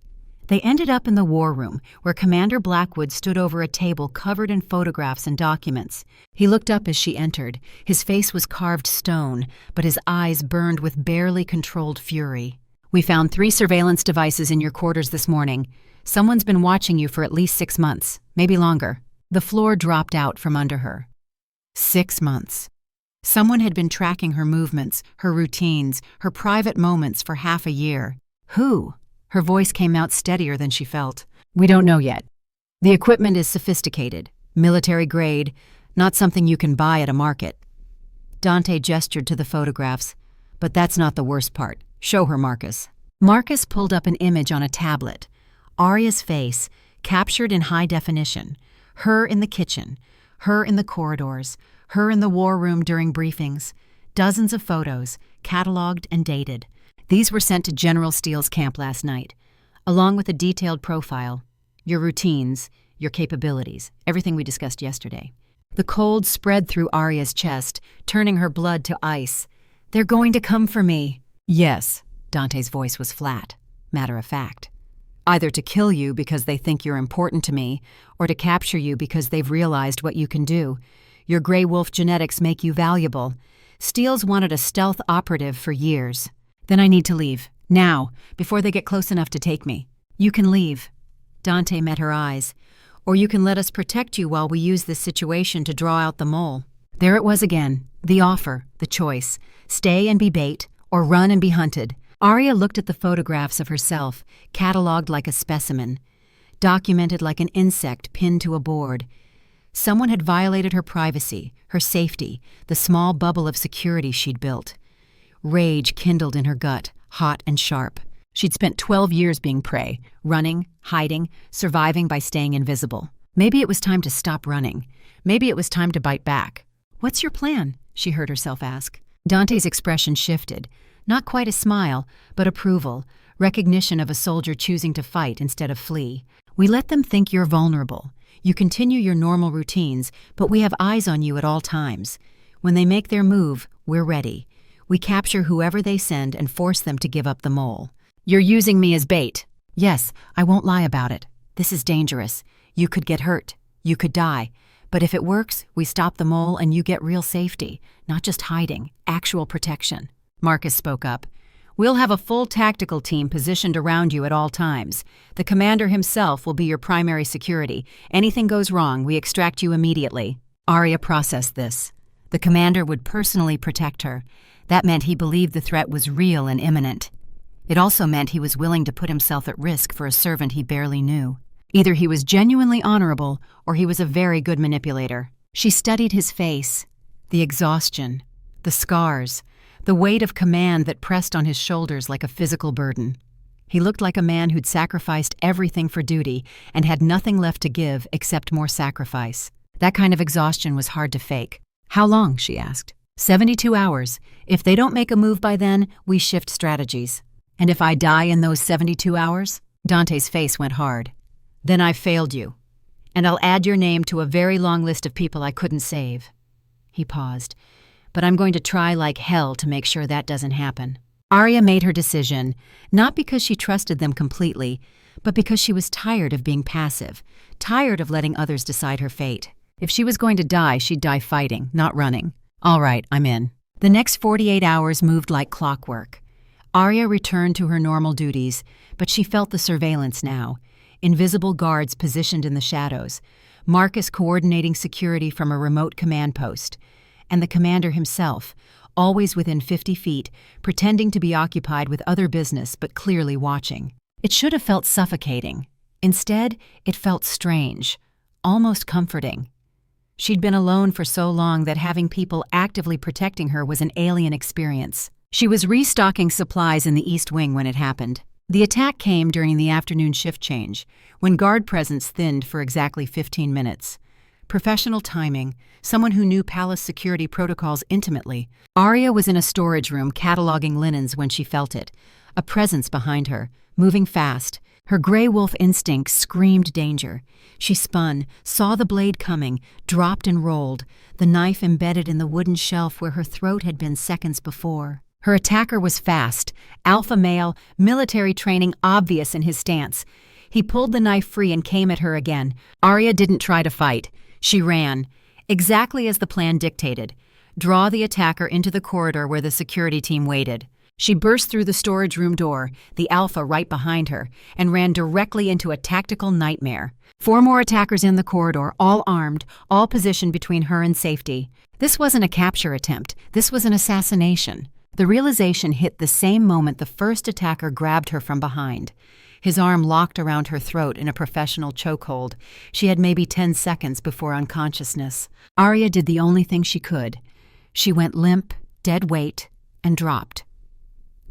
They ended up in the war room, where Commander Blackwood stood over a table covered in photographs and documents. He looked up as she entered. His face was carved stone, but his eyes burned with barely controlled fury. "We found 3 surveillance devices in your quarters this morning. Someone's been watching you for at least 6 months, maybe longer." The floor dropped out from under her. 6 months. Someone had been tracking her movements, her routines, her private moments for half a year. Who? Her voice came out steadier than she felt. "We don't know yet. The equipment is sophisticated, military grade, not something you can buy at a market." Dante gestured to the photographs. "But that's not the worst part. Show her, Marcus." Marcus pulled up an image on a tablet. Aria's face, captured in high definition. Her in the kitchen, her in the corridors, her in the war room during briefings. Dozens of photos, cataloged and dated. These were sent to General Steele's camp last night, along with a detailed profile, your routines, your capabilities, everything we discussed yesterday. The cold spread through Aria's chest, turning her blood to ice. "They're going to come for me." "Yes," Dante's voice was flat, matter of fact. "Either to kill you because they think you're important to me, or to capture you because they've realized what you can do. Your Grey Wolf genetics make you valuable. Steele's wanted a stealth operative for years." "Then I need to leave. Now, before they get close enough to take me." "You can leave." Dante met her eyes. "Or you can let us protect you while we use this situation to draw out the mole." There it was again, the offer, the choice. Stay and be bait, or run and be hunted. Aria looked at the photographs of herself, catalogued like a specimen, documented like an insect pinned to a board. Someone had violated her privacy, her safety, the small bubble of security she'd built. Rage kindled in her gut, hot and sharp. She'd spent 12 years being prey, running, hiding, surviving by staying invisible. Maybe it was time to stop running. Maybe it was time to bite back. "What's your plan?" she heard herself ask. Dante's expression shifted. Not quite a smile, but approval, recognition of a soldier choosing to fight instead of flee. "We let them think you're vulnerable. You continue your normal routines, but we have eyes on you at all times. When they make their move, we're ready. We capture whoever they send and force them to give up the mole." "You're using me as bait." "Yes, I won't lie about it. This is dangerous. You could get hurt. You could die. But if it works, we stop the mole and you get real safety, not just hiding, actual protection." Marcus spoke up. "We'll have a full tactical team positioned around you at all times. The commander himself will be your primary security. Anything goes wrong, we extract you immediately." Aria processed this. The commander would personally protect her. That meant he believed the threat was real and imminent. It also meant he was willing to put himself at risk for a servant he barely knew. Either he was genuinely honorable, or he was a very good manipulator. She studied his face, the exhaustion, the scars, the weight of command that pressed on his shoulders like a physical burden. He looked like a man who'd sacrificed everything for duty and had nothing left to give except more sacrifice. That kind of exhaustion was hard to fake. "How long?" she asked. 72 hours. If they don't make a move by then, we shift strategies." "And if I die in those 72 hours?" Dante's face went hard. "Then I've failed you. And I'll add your name to a very long list of people I couldn't save." He paused. "But I'm going to try like hell to make sure that doesn't happen." Aria made her decision, not because she trusted them completely, but because she was tired of being passive, tired of letting others decide her fate. If she was going to die, she'd die fighting, not running. "All right, I'm in." The next 48 hours moved like clockwork. Aria returned to her normal duties, but she felt the surveillance now. Invisible guards positioned in the shadows, Marcus coordinating security from a remote command post, and the commander himself, always within 50 feet, pretending to be occupied with other business but clearly watching. It should have felt suffocating. Instead, it felt strange, almost comforting. She'd been alone for so long that having people actively protecting her was an alien experience. She was restocking supplies in the East Wing when it happened. The attack came during the afternoon shift change, when guard presence thinned for exactly 15 minutes. Professional timing, someone who knew palace security protocols intimately. Aria was in a storage room cataloging linens when she felt it, a presence behind her, moving fast. Her gray wolf instinct screamed danger. She spun, saw the blade coming, dropped and rolled, the knife embedded in the wooden shelf where her throat had been seconds before. Her attacker was fast, alpha male, military training obvious in his stance. He pulled the knife free and came at her again. Aria didn't try to fight. She ran, exactly as the plan dictated. Draw the attacker into the corridor where the security team waited. She burst through the storage room door, the alpha right behind her, and ran directly into a tactical nightmare. 4 more attackers in the corridor, all armed, all positioned between her and safety. This wasn't a capture attempt. This was an assassination. The realization hit the same moment the first attacker grabbed her from behind. His arm locked around her throat in a professional chokehold. She had maybe 10 seconds before unconsciousness. Aria did the only thing she could. She went limp, dead weight, and dropped.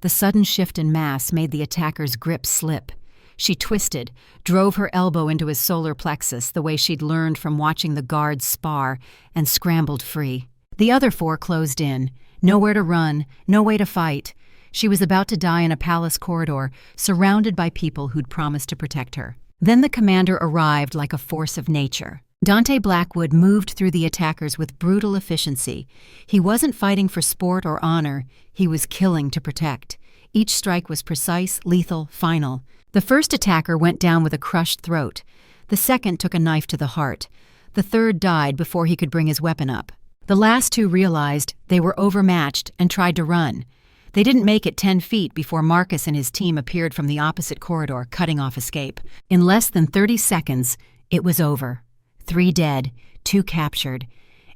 The sudden shift in mass made the attacker's grip slip. She twisted, drove her elbow into his solar plexus the way she'd learned from watching the guards spar, and scrambled free. The other 4 closed in. Nowhere to run, no way to fight. She was about to die in a palace corridor, surrounded by people who'd promised to protect her. Then the commander arrived like a force of nature. Dante Blackwood moved through the attackers with brutal efficiency. He wasn't fighting for sport or honor, he was killing to protect. Each strike was precise, lethal, final. The first attacker went down with a crushed throat. The second took a knife to the heart. The third died before he could bring his weapon up. The last 2 realized they were overmatched and tried to run. They didn't make it 10 feet before Marcus and his team appeared from the opposite corridor, cutting off escape. In less than 30 seconds, it was over. 3 dead, 2 captured,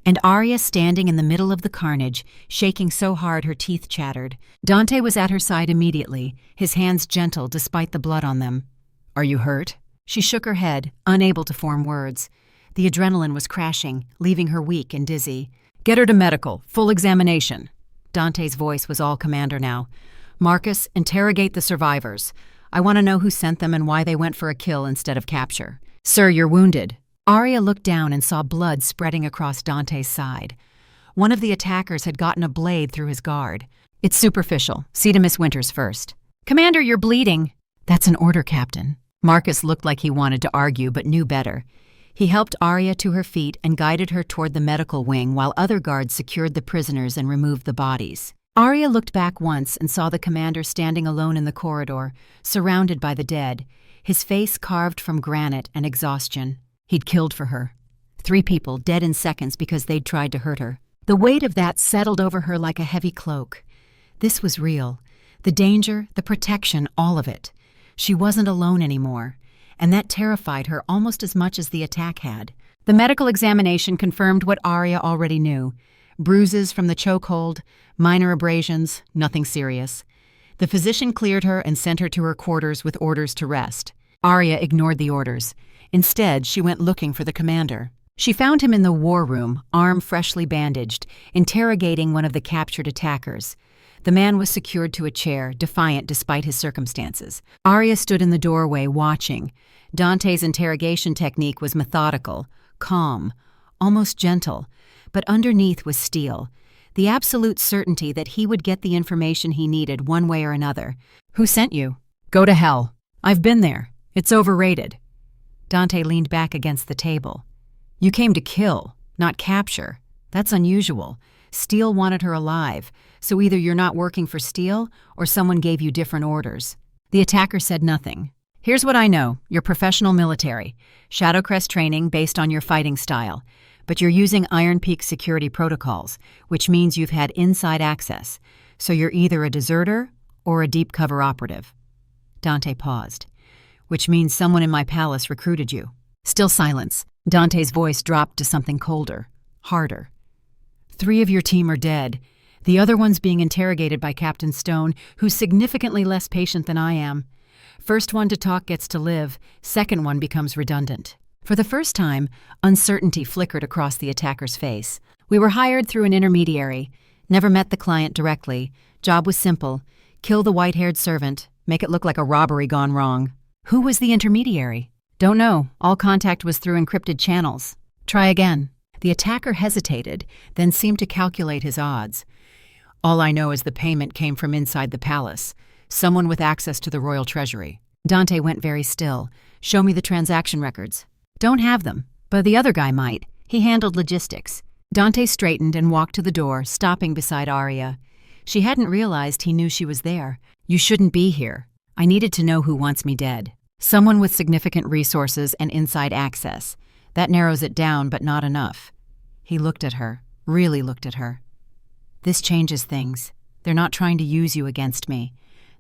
and Aria standing in the middle of the carnage, shaking so hard her teeth chattered. Dante was at her side immediately, his hands gentle despite the blood on them. "Are you hurt?" She shook her head, unable to form words. The adrenaline was crashing, leaving her weak and dizzy. "Get her to medical, full examination." Dante's voice was all commander now. "Marcus, interrogate the survivors. I want to know who sent them and why they went for a kill instead of capture." "Sir, you're wounded." Aria looked down and saw blood spreading across Dante's side. One of the attackers had gotten a blade through his guard. "It's superficial. See to Miss Winters first." "Commander, you're bleeding." "That's an order, Captain." Marcus looked like he wanted to argue but knew better. He helped Aria to her feet and guided her toward the medical wing while other guards secured the prisoners and removed the bodies. Aria looked back once and saw the commander standing alone in the corridor, surrounded by the dead, his face carved from granite and exhaustion. He'd killed for her. 3 people dead in seconds because they'd tried to hurt her. The weight of that settled over her like a heavy cloak. This was real. The danger, the protection, all of it. She wasn't alone anymore, and that terrified her almost as much as the attack had. The medical examination confirmed what Aria already knew. Bruises from the chokehold, minor abrasions, nothing serious. The physician cleared her and sent her to her quarters with orders to rest. Aria ignored the orders. Instead, she went looking for the commander. She found him in the war room, arm freshly bandaged, interrogating one of the captured attackers. The man was secured to a chair, defiant despite his circumstances. Aria stood in the doorway, watching. Dante's interrogation technique was methodical, calm, almost gentle, but underneath was steel, the absolute certainty that he would get the information he needed one way or another. "Who sent you?" "Go to hell. I've been there. It's overrated." Dante leaned back against the table. You came to kill, not capture. That's unusual. Steele wanted her alive, so either you're not working for Steele or someone gave you different orders. The attacker said nothing. Here's what I know. You're professional military. Shadowcrest training based on your fighting style. But you're using Iron Peak security protocols, which means you've had inside access. So you're either a deserter or a deep cover operative. Dante paused. Which means someone in my palace recruited you. Still silence. Dante's voice dropped to something colder, harder. 3 of your team are dead. The other one's being interrogated by Captain Stone, who's significantly less patient than I am. First one to talk gets to live. Second one becomes redundant. For the first time, uncertainty flickered across the attacker's face. We were hired through an intermediary. Never met the client directly. Job was simple. Kill the white-haired servant. Make it look like a robbery gone wrong. Who was the intermediary? Don't know. All contact was through encrypted channels. Try again. The attacker hesitated, then seemed to calculate his odds. All I know is the payment came from inside the palace. Someone with access to the royal treasury. Dante went very still. Show me the transaction records. Don't have them, but the other guy might. He handled logistics. Dante straightened and walked to the door, stopping beside Aria. She hadn't realized he knew she was there. You shouldn't be here. I needed to know who wants me dead. Someone with significant resources and inside access. That narrows it down, but not enough. He looked at her, really looked at her. This changes things. They're not trying to use you against me.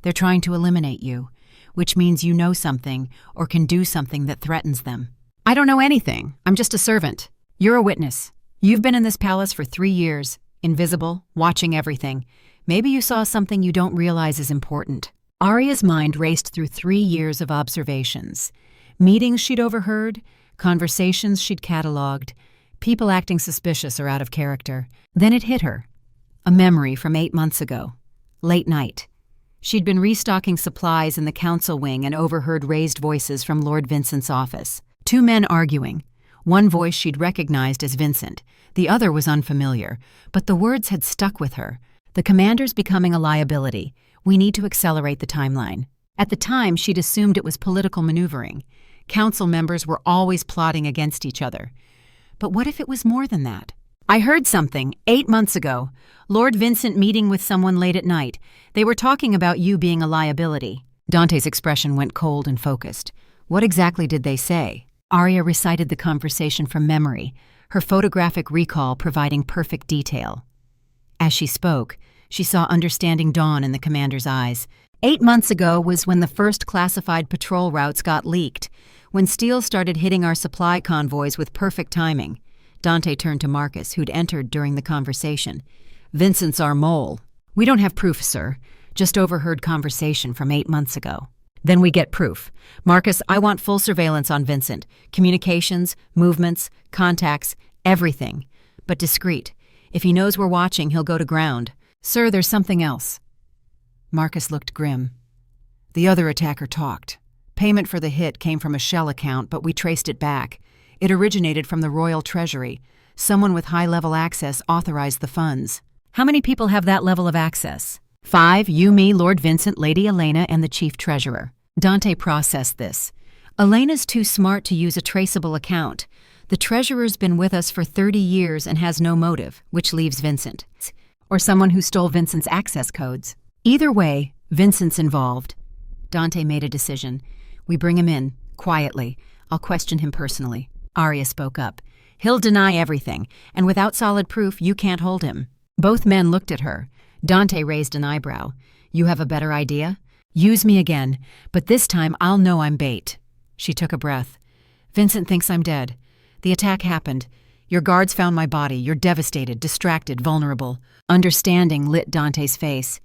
They're trying to eliminate you, which means you know something or can do something that threatens them. I don't know anything. I'm just a servant. You're a witness. You've been in this palace for 3 years, invisible, watching everything. Maybe you saw something you don't realize is important. Aria's mind raced through 3 years of observations. Meetings she'd overheard, conversations she'd cataloged, people acting suspicious or out of character. Then it hit her. A memory from 8 months ago. Late night. She'd been restocking supplies in the council wing and overheard raised voices from Lord Vincent's office. 2 men arguing. One voice she'd recognized as Vincent. The other was unfamiliar, but the words had stuck with her. The commander's becoming a liability. We need to accelerate the timeline. At the time, she'd assumed it was political maneuvering. Council members were always plotting against each other. But what if it was more than that? I heard something 8 months ago. Lord Vincent meeting with someone late at night. They were talking about you being a liability. Dante's expression went cold and focused. What exactly did they say? Aria recited the conversation from memory, her photographic recall providing perfect detail. As she spoke, she saw understanding dawn in the commander's eyes. 8 months ago was when the first classified patrol routes got leaked, when Steele started hitting our supply convoys with perfect timing. Dante turned to Marcus, who'd entered during the conversation. Vincent's our mole. We don't have proof, sir. Just overheard conversation from 8 months ago. Then we get proof. Marcus, I want full surveillance on Vincent. Communications, movements, contacts, everything. But discreet. If he knows we're watching, he'll go to ground. Sir, there's something else. Marcus looked grim. The other attacker talked. Payment for the hit came from a shell account, but we traced it back. It originated from the royal treasury. Someone with high-level access authorized the funds. How many people have that level of access? 5, you, me, Lord Vincent, Lady Elena, and the chief treasurer. Dante processed this. Elena's too smart to use a traceable account. The treasurer's been with us for 30 years and has no motive, which leaves Vincent. Or someone who stole Vincent's access codes. Either way, Vincent's involved. Dante made a decision. We bring him in, quietly. I'll question him personally. Aria spoke up. He'll deny everything, and without solid proof, you can't hold him. Both men looked at her. Dante raised an eyebrow. You have a better idea? Use me again, but this time I'll know I'm bait. She took a breath. Vincent thinks I'm dead. The attack happened. Your guards found my body. You're devastated, distracted, vulnerable. Understanding lit Dante's face.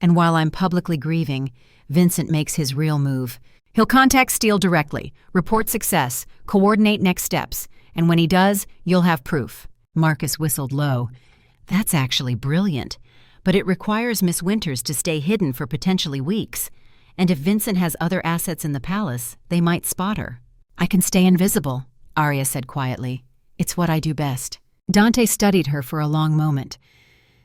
And while I'm publicly grieving, Vincent makes his real move. He'll contact Steele directly, report success, coordinate next steps, and when he does, you'll have proof. Marcus whistled low. That's actually brilliant. But it requires Miss Winters to stay hidden for potentially weeks. And if Vincent has other assets in the palace, they might spot her. I can stay invisible, Aria said quietly. It's what I do best. Dante studied her for a long moment.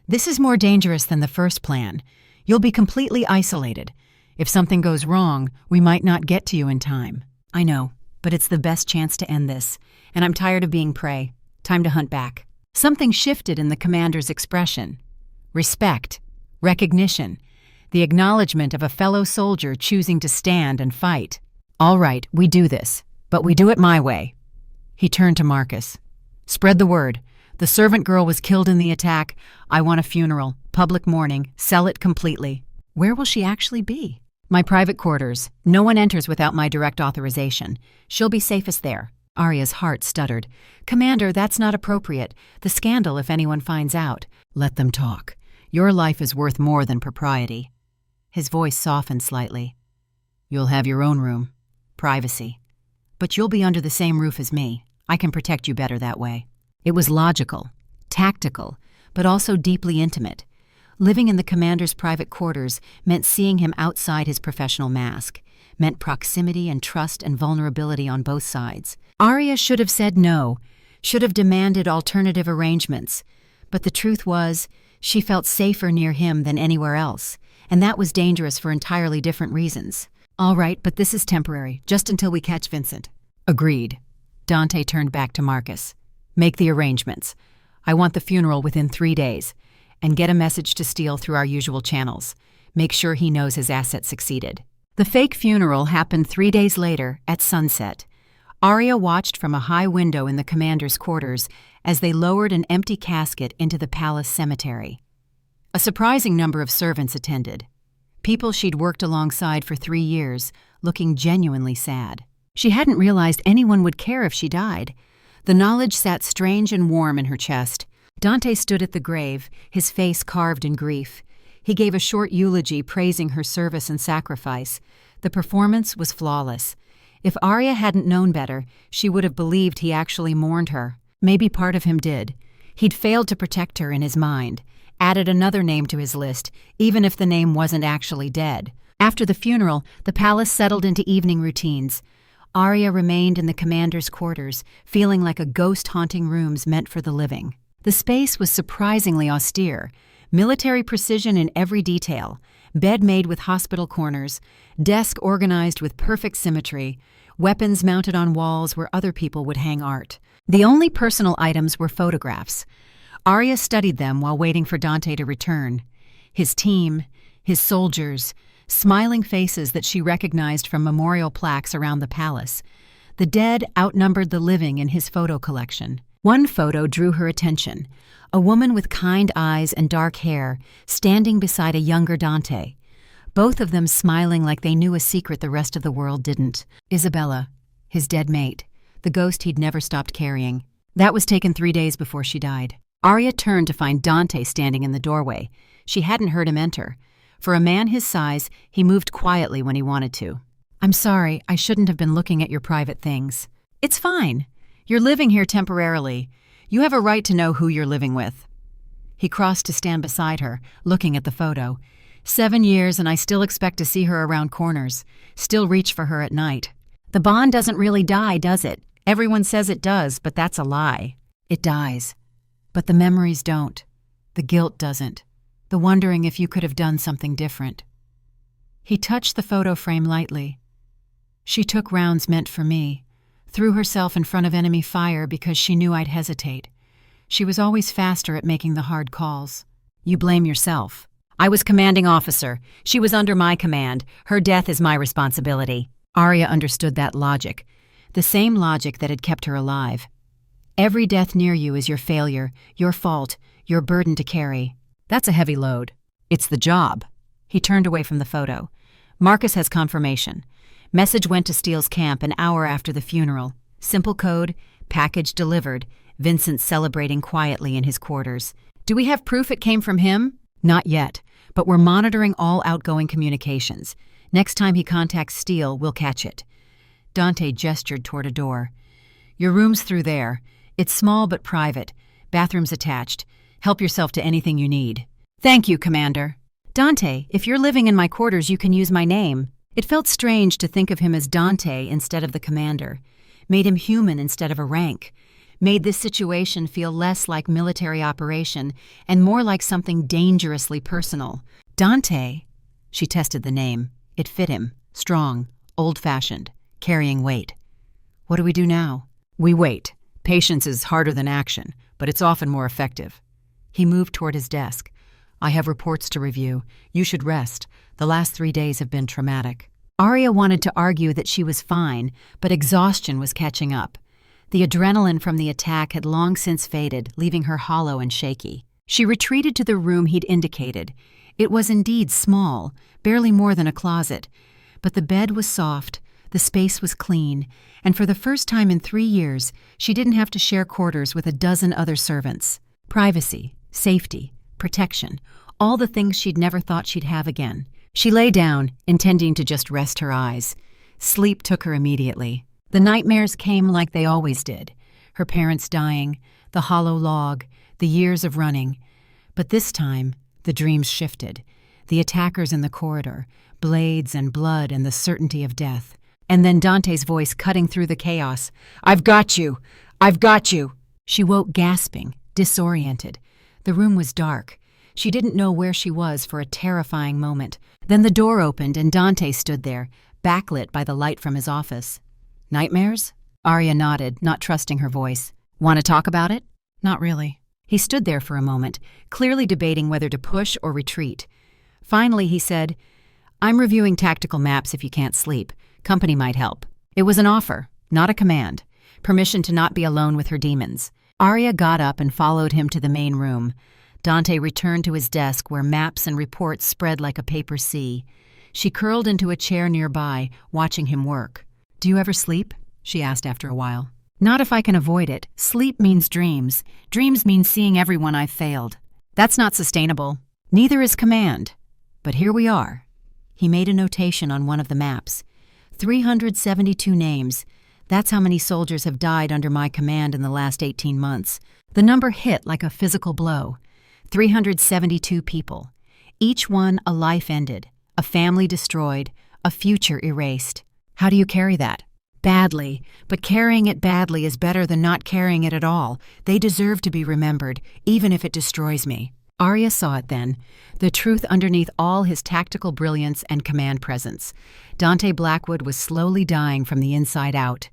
This is more dangerous than the first plan. You'll be completely isolated. If something goes wrong, we might not get to you in time. I know. but it's the best chance to end this, and I'm tired of being prey. Time to hunt back." Something shifted in the commander's expression. Respect, recognition, the acknowledgement of a fellow soldier choosing to stand and fight. "All right, we do this, but we do it my way." He turned to Marcus. "Spread the word. The servant girl was killed in the attack. I want a funeral, public mourning, sell it completely." "Where will she actually be?" "My private quarters. No one enters without my direct authorization. She'll be safest there." Aria's heart stuttered. "Commander, that's not appropriate. The scandal if anyone finds out." "Let them talk. Your life is worth more than propriety." His voice softened slightly. "You'll have your own room. Privacy. But you'll be under the same roof as me. I can protect you better that way." It was logical, tactical, but also deeply intimate. Living in the commander's private quarters meant seeing him outside his professional mask, meant proximity and trust and vulnerability on both sides. Aria should have said no, should have demanded alternative arrangements. But the truth was, she felt safer near him than anywhere else, and that was dangerous for entirely different reasons. "All right, but this is temporary, just until we catch Vincent." "Agreed." Dante turned back to Marcus. "Make the arrangements. I want the funeral within 3 days. And get a message to Steele through our usual channels. Make sure he knows his asset succeeded." The fake funeral happened 3 days later, at sunset. Aria watched from a high window in the commander's quarters as they lowered an empty casket into the palace cemetery. A surprising number of servants attended. People she'd worked alongside for 3 years, looking genuinely sad. She hadn't realized anyone would care if she died. The knowledge sat strange and warm in her chest. Dante stood at the grave, his face carved in grief. He gave a short eulogy praising her service and sacrifice. The performance was flawless. If Aria hadn't known better, she would have believed he actually mourned her. Maybe part of him did. He'd failed to protect her in his mind, added another name to his list, even if the name wasn't actually dead. After the funeral, the palace settled into evening routines. Aria remained in the commander's quarters, feeling like a ghost haunting rooms meant for the living. The space was surprisingly austere, military precision in every detail, bed made with hospital corners, desk organized with perfect symmetry, weapons mounted on walls where other people would hang art. The only personal items were photographs. Aria studied them while waiting for Dante to return. His team, his soldiers, smiling faces that she recognized from memorial plaques around the palace. The dead outnumbered the living in his photo collection. One photo drew her attention, a woman with kind eyes and dark hair standing beside a younger Dante, both of them smiling like they knew a secret the rest of the world didn't. Isabella, his dead mate, the ghost he'd never stopped carrying. That was taken 3 days before she died. Aria turned to find Dante standing in the doorway. She hadn't heard him enter. For a man his size, he moved quietly when he wanted to. "I'm sorry, I shouldn't have been looking at your private things." "It's fine. You're living here temporarily. You have a right to know who you're living with." He crossed to stand beside her, looking at the photo. 7 years and I still expect to see her around corners, still reach for her at night. The bond doesn't really die, does it? Everyone says it does, but that's a lie. It dies. But the memories don't. The guilt doesn't. The wondering if you could have done something different. He touched the photo frame lightly. She took rounds meant for me, threw herself in front of enemy fire because she knew I'd hesitate. She was always faster at making the hard calls. You blame yourself. I was commanding officer. She was under my command. Her death is my responsibility. Aria understood that logic, the same logic that had kept her alive. Every death near you is your failure, your fault, your burden to carry. That's a heavy load. It's the job. He turned away from the photo. Marcus has confirmation. Message went to Steele's camp an hour after the funeral. Simple code, package delivered, Vincent celebrating quietly in his quarters. Do we have proof it came from him? Not yet, but we're monitoring all outgoing communications. Next time he contacts Steele, we'll catch it. Dante gestured toward a door. Your room's through there. It's small but private. Bathroom's attached. Help yourself to anything you need. Thank you, Commander. Dante, if you're living in my quarters, you can use my name. It felt strange to think of him as Dante instead of the Commander. Made him human instead of a rank. Made this situation feel less like military operation and more like something dangerously personal. Dante, she tested the name. It fit him. Strong, old-fashioned, carrying weight. What do we do now? We wait. Patience is harder than action, but it's often more effective. He moved toward his desk. I have reports to review. You should rest. The last 3 days have been traumatic. Aria wanted to argue that she was fine, but exhaustion was catching up. The adrenaline from the attack had long since faded, leaving her hollow and shaky. She retreated to the room he'd indicated. It was indeed small, barely more than a closet, but the bed was soft, the space was clean, and for the first time in 3 years, she didn't have to share quarters with a dozen other servants. Privacy, safety, protection, all the things she'd never thought she'd have again. She lay down, intending to just rest her eyes. Sleep took her immediately. The nightmares came like they always did. Her parents dying, the hollow log, the years of running. But this time, the dreams shifted. The attackers in the corridor, blades and blood and the certainty of death. And then Dante's voice cutting through the chaos. "I've got you! I've got you!" She woke gasping, disoriented. The room was dark. She didn't know where she was for a terrifying moment. Then the door opened and Dante stood there, backlit by the light from his office. "Nightmares?" Aria nodded, not trusting her voice. "Want to talk about it?" "Not really." He stood there for a moment, clearly debating whether to push or retreat. Finally, he said, "I'm reviewing tactical maps if you can't sleep. Company might help." It was an offer, not a command. Permission to not be alone with her demons. Aria got up and followed him to the main room. Dante returned to his desk where maps and reports spread like a paper sea. She curled into a chair nearby, watching him work. "Do you ever sleep?" she asked after a while. "Not if I can avoid it. Sleep means dreams. Dreams mean seeing everyone I've failed. That's not sustainable. Neither is command. But here we are." He made a notation on one of the maps. 372 names. That's how many soldiers have died under my command in the last 18 months. The number hit like a physical blow. 372 people. Each one a life ended, a family destroyed, a future erased. How do you carry that? Badly, but carrying it badly is better than not carrying it at all. They deserve to be remembered, even if it destroys me. Aria saw it then, the truth underneath all his tactical brilliance and command presence. Dante Blackwood was slowly dying from the inside out,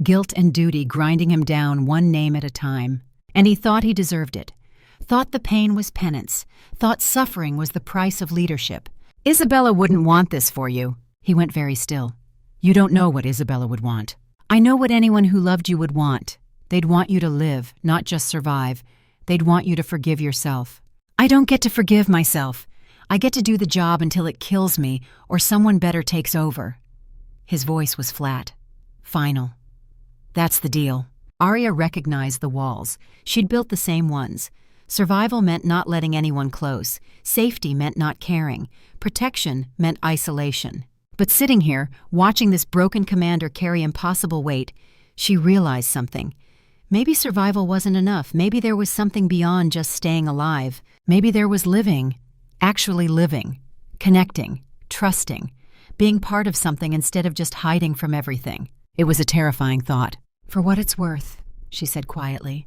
guilt and duty grinding him down one name at a time. And he thought he deserved it, thought the pain was penance, thought suffering was the price of leadership. "Isabella wouldn't want this for you." He went very still. "You don't know what Isabella would want. I know what anyone who loved you would want. They'd want you to live, not just survive. They'd want you to forgive yourself. I don't get to forgive myself. I get to do the job until it kills me or someone better takes over." His voice was flat, final. "That's the deal." Aria recognized the walls. She'd built the same ones. Survival meant not letting anyone close. Safety meant not caring. Protection meant isolation. But sitting here, watching this broken commander carry impossible weight, she realized something. Maybe survival wasn't enough. Maybe there was something beyond just staying alive. Maybe there was living, actually living, connecting, trusting, being part of something instead of just hiding from everything. It was a terrifying thought. "For what it's worth," she said quietly,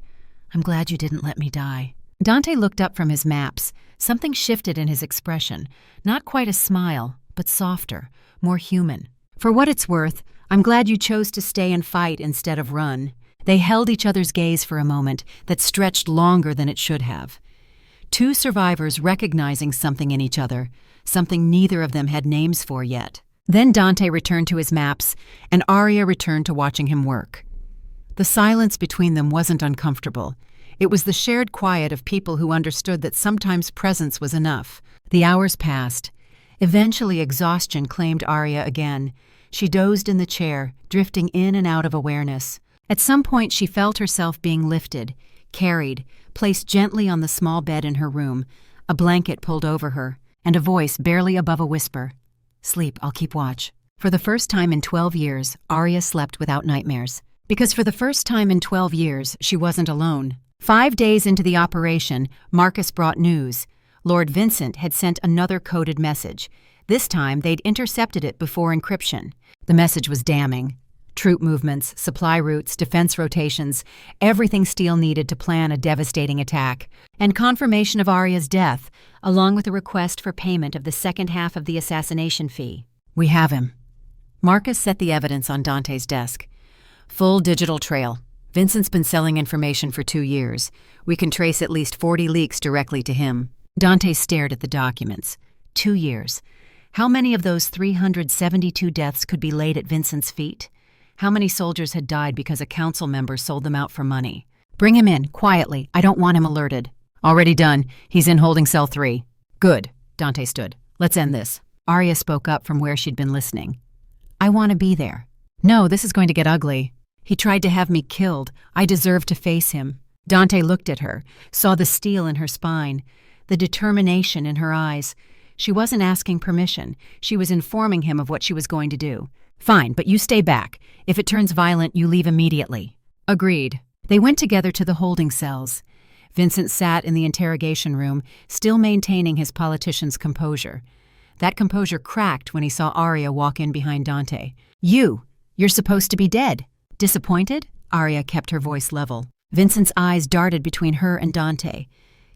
"I'm glad you didn't let me die." Dante looked up from his maps. Something shifted in his expression. Not quite a smile, but softer, more human. "For what it's worth, I'm glad you chose to stay and fight instead of run." They held each other's gaze for a moment that stretched longer than it should have. Two survivors recognizing something in each other, something neither of them had names for yet. Then Dante returned to his maps, and Aria returned to watching him work. The silence between them wasn't uncomfortable. It was the shared quiet of people who understood that sometimes presence was enough. The hours passed. Eventually exhaustion claimed Aria again. She dozed in the chair, drifting in and out of awareness. At some point she felt herself being lifted, carried, placed gently on the small bed in her room, a blanket pulled over her, and a voice barely above a whisper. "Sleep, I'll keep watch." For the first time in 12 years, Aria slept without nightmares. Because for the first time in 12 years, she wasn't alone. 5 days into the operation, Marcus brought news. Lord Vincent had sent another coded message. This time, they'd intercepted it before encryption. The message was damning. Troop movements, supply routes, defense rotations, everything Steele needed to plan a devastating attack, and confirmation of Aria's death, along with a request for payment of the second half of the assassination fee. "We have him." Marcus set the evidence on Dante's desk. Full digital trail. Vincent's been selling information for 2 years. We can trace at least 40 leaks directly to him. Dante stared at the documents. 2 years. How many of those 372 deaths could be laid at Vincent's feet? How many soldiers had died because a council member sold them out for money? Bring him in, quietly. I don't want him alerted. Already done. He's in holding cell 3. Good. Dante stood. Let's end this. Aria spoke up from where she'd been listening. I want to be there. No, this is going to get ugly. He tried to have me killed. I deserve to face him. Dante looked at her, saw the steel in her spine, the determination in her eyes. She wasn't asking permission. She was informing him of what she was going to do. Fine, but you stay back. If it turns violent, you leave immediately. Agreed. They went together to the holding cells. Vincent sat in the interrogation room, still maintaining his politician's composure. That composure cracked when he saw Aria walk in behind Dante. You're supposed to be dead. Disappointed? Aria kept her voice level. Vincent's eyes darted between her and Dante,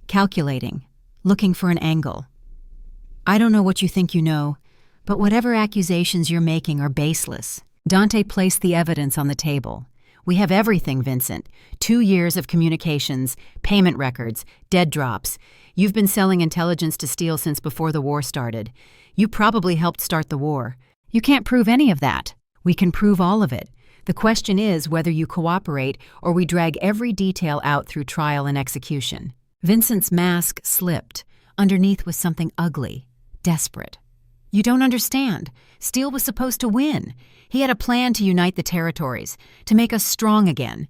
calculating, looking for an angle. I don't know what you think you know, but whatever accusations you're making are baseless. Dante placed the evidence on the table. We have everything, Vincent. 2 years of communications, payment records, dead drops. You've been selling intelligence to Steele since before the war started. You probably helped start the war. You can't prove any of that. We can prove all of it. The question is whether you cooperate or we drag every detail out through trial and execution. Vincent's mask slipped. Underneath was something ugly, desperate. You don't understand. Steele was supposed to win. He had a plan to unite the territories, to make us strong again.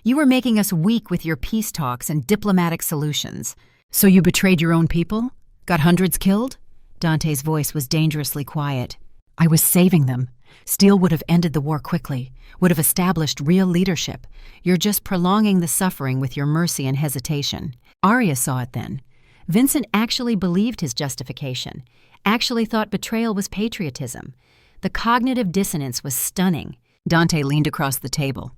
You were making us weak with your peace talks and diplomatic solutions. So you betrayed your own people? Got hundreds killed? Dante's voice was dangerously quiet. I was saving them. Steele would have ended the war quickly, would have established real leadership. You're just prolonging the suffering with your mercy and hesitation. Aria saw it then. Vincent actually believed his justification, actually thought betrayal was patriotism. The cognitive dissonance was stunning. Dante leaned across the table.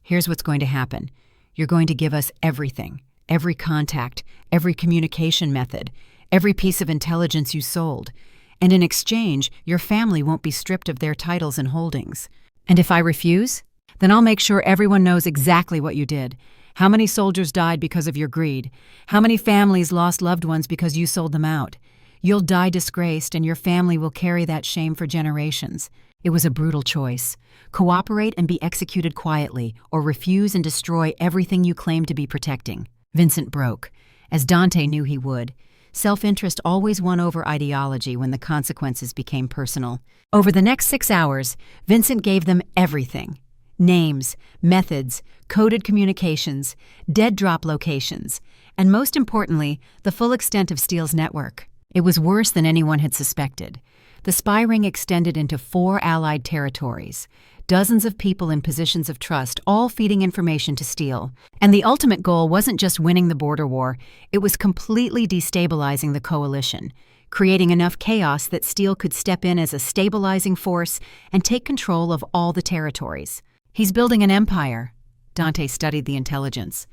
Here's what's going to happen. You're going to give us everything, every contact, every communication method, every piece of intelligence you sold. And in exchange, your family won't be stripped of their titles and holdings. And if I refuse, then I'll make sure everyone knows exactly what you did. How many soldiers died because of your greed? How many families lost loved ones because you sold them out? You'll die disgraced, and your family will carry that shame for generations. It was a brutal choice. Cooperate and be executed quietly, or refuse and destroy everything you claim to be protecting. Vincent broke, as Dante knew he would. Self-interest always won over ideology when the consequences became personal. Over the next 6 hours, Vincent gave them everything. Names, methods, coded communications, dead drop locations, and most importantly, the full extent of Steele's network. It was worse than anyone had suspected. The spy ring extended into 4 allied territories. Dozens of people in positions of trust, all feeding information to Steele. And the ultimate goal wasn't just winning the border war, it was completely destabilizing the coalition, creating enough chaos that Steele could step in as a stabilizing force and take control of all the territories. He's building an empire. Dante studied the intelligence.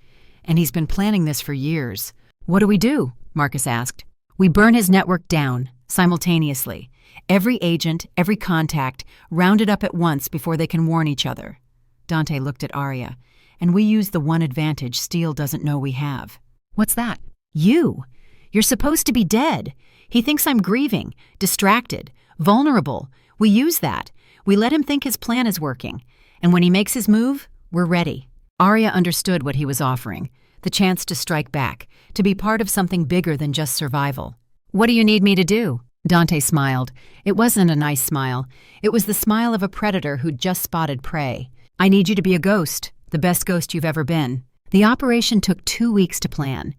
And he's been planning this for years. What do we do? Marcus asked. We burn his network down, simultaneously. Every agent, every contact, rounded up at once before they can warn each other. Dante looked at Aria. And we use the one advantage Steele doesn't know we have. What's that? You. You're supposed to be dead. He thinks I'm grieving, distracted, vulnerable. We use that. We let him think his plan is working. And when he makes his move, we're ready. Aria understood what he was offering. The chance to strike back, to be part of something bigger than just survival. What do you need me to do? Dante smiled. It wasn't a nice smile. It was the smile of a predator who'd just spotted prey. I need you to be a ghost, the best ghost you've ever been. The operation took 2 weeks to plan.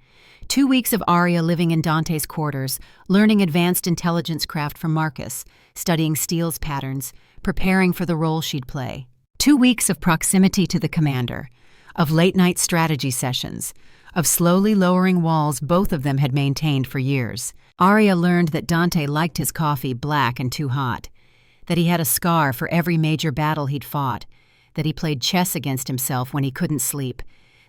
2 weeks of Aria living in Dante's quarters, learning advanced intelligence craft from Marcus, studying Steele's patterns, preparing for the role she'd play. 2 weeks of proximity to the commander, of late-night strategy sessions, of slowly lowering walls both of them had maintained for years. Aria learned that Dante liked his coffee black and too hot, that he had a scar for every major battle he'd fought, that he played chess against himself when he couldn't sleep,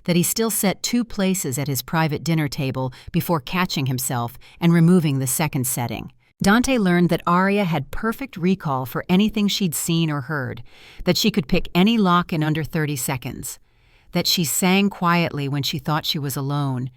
that he still set 2 places at his private dinner table before catching himself and removing the second setting. Dante learned that Aria had perfect recall for anything she'd seen or heard, that she could pick any lock in under 30 seconds, that she sang quietly when she thought she was alone,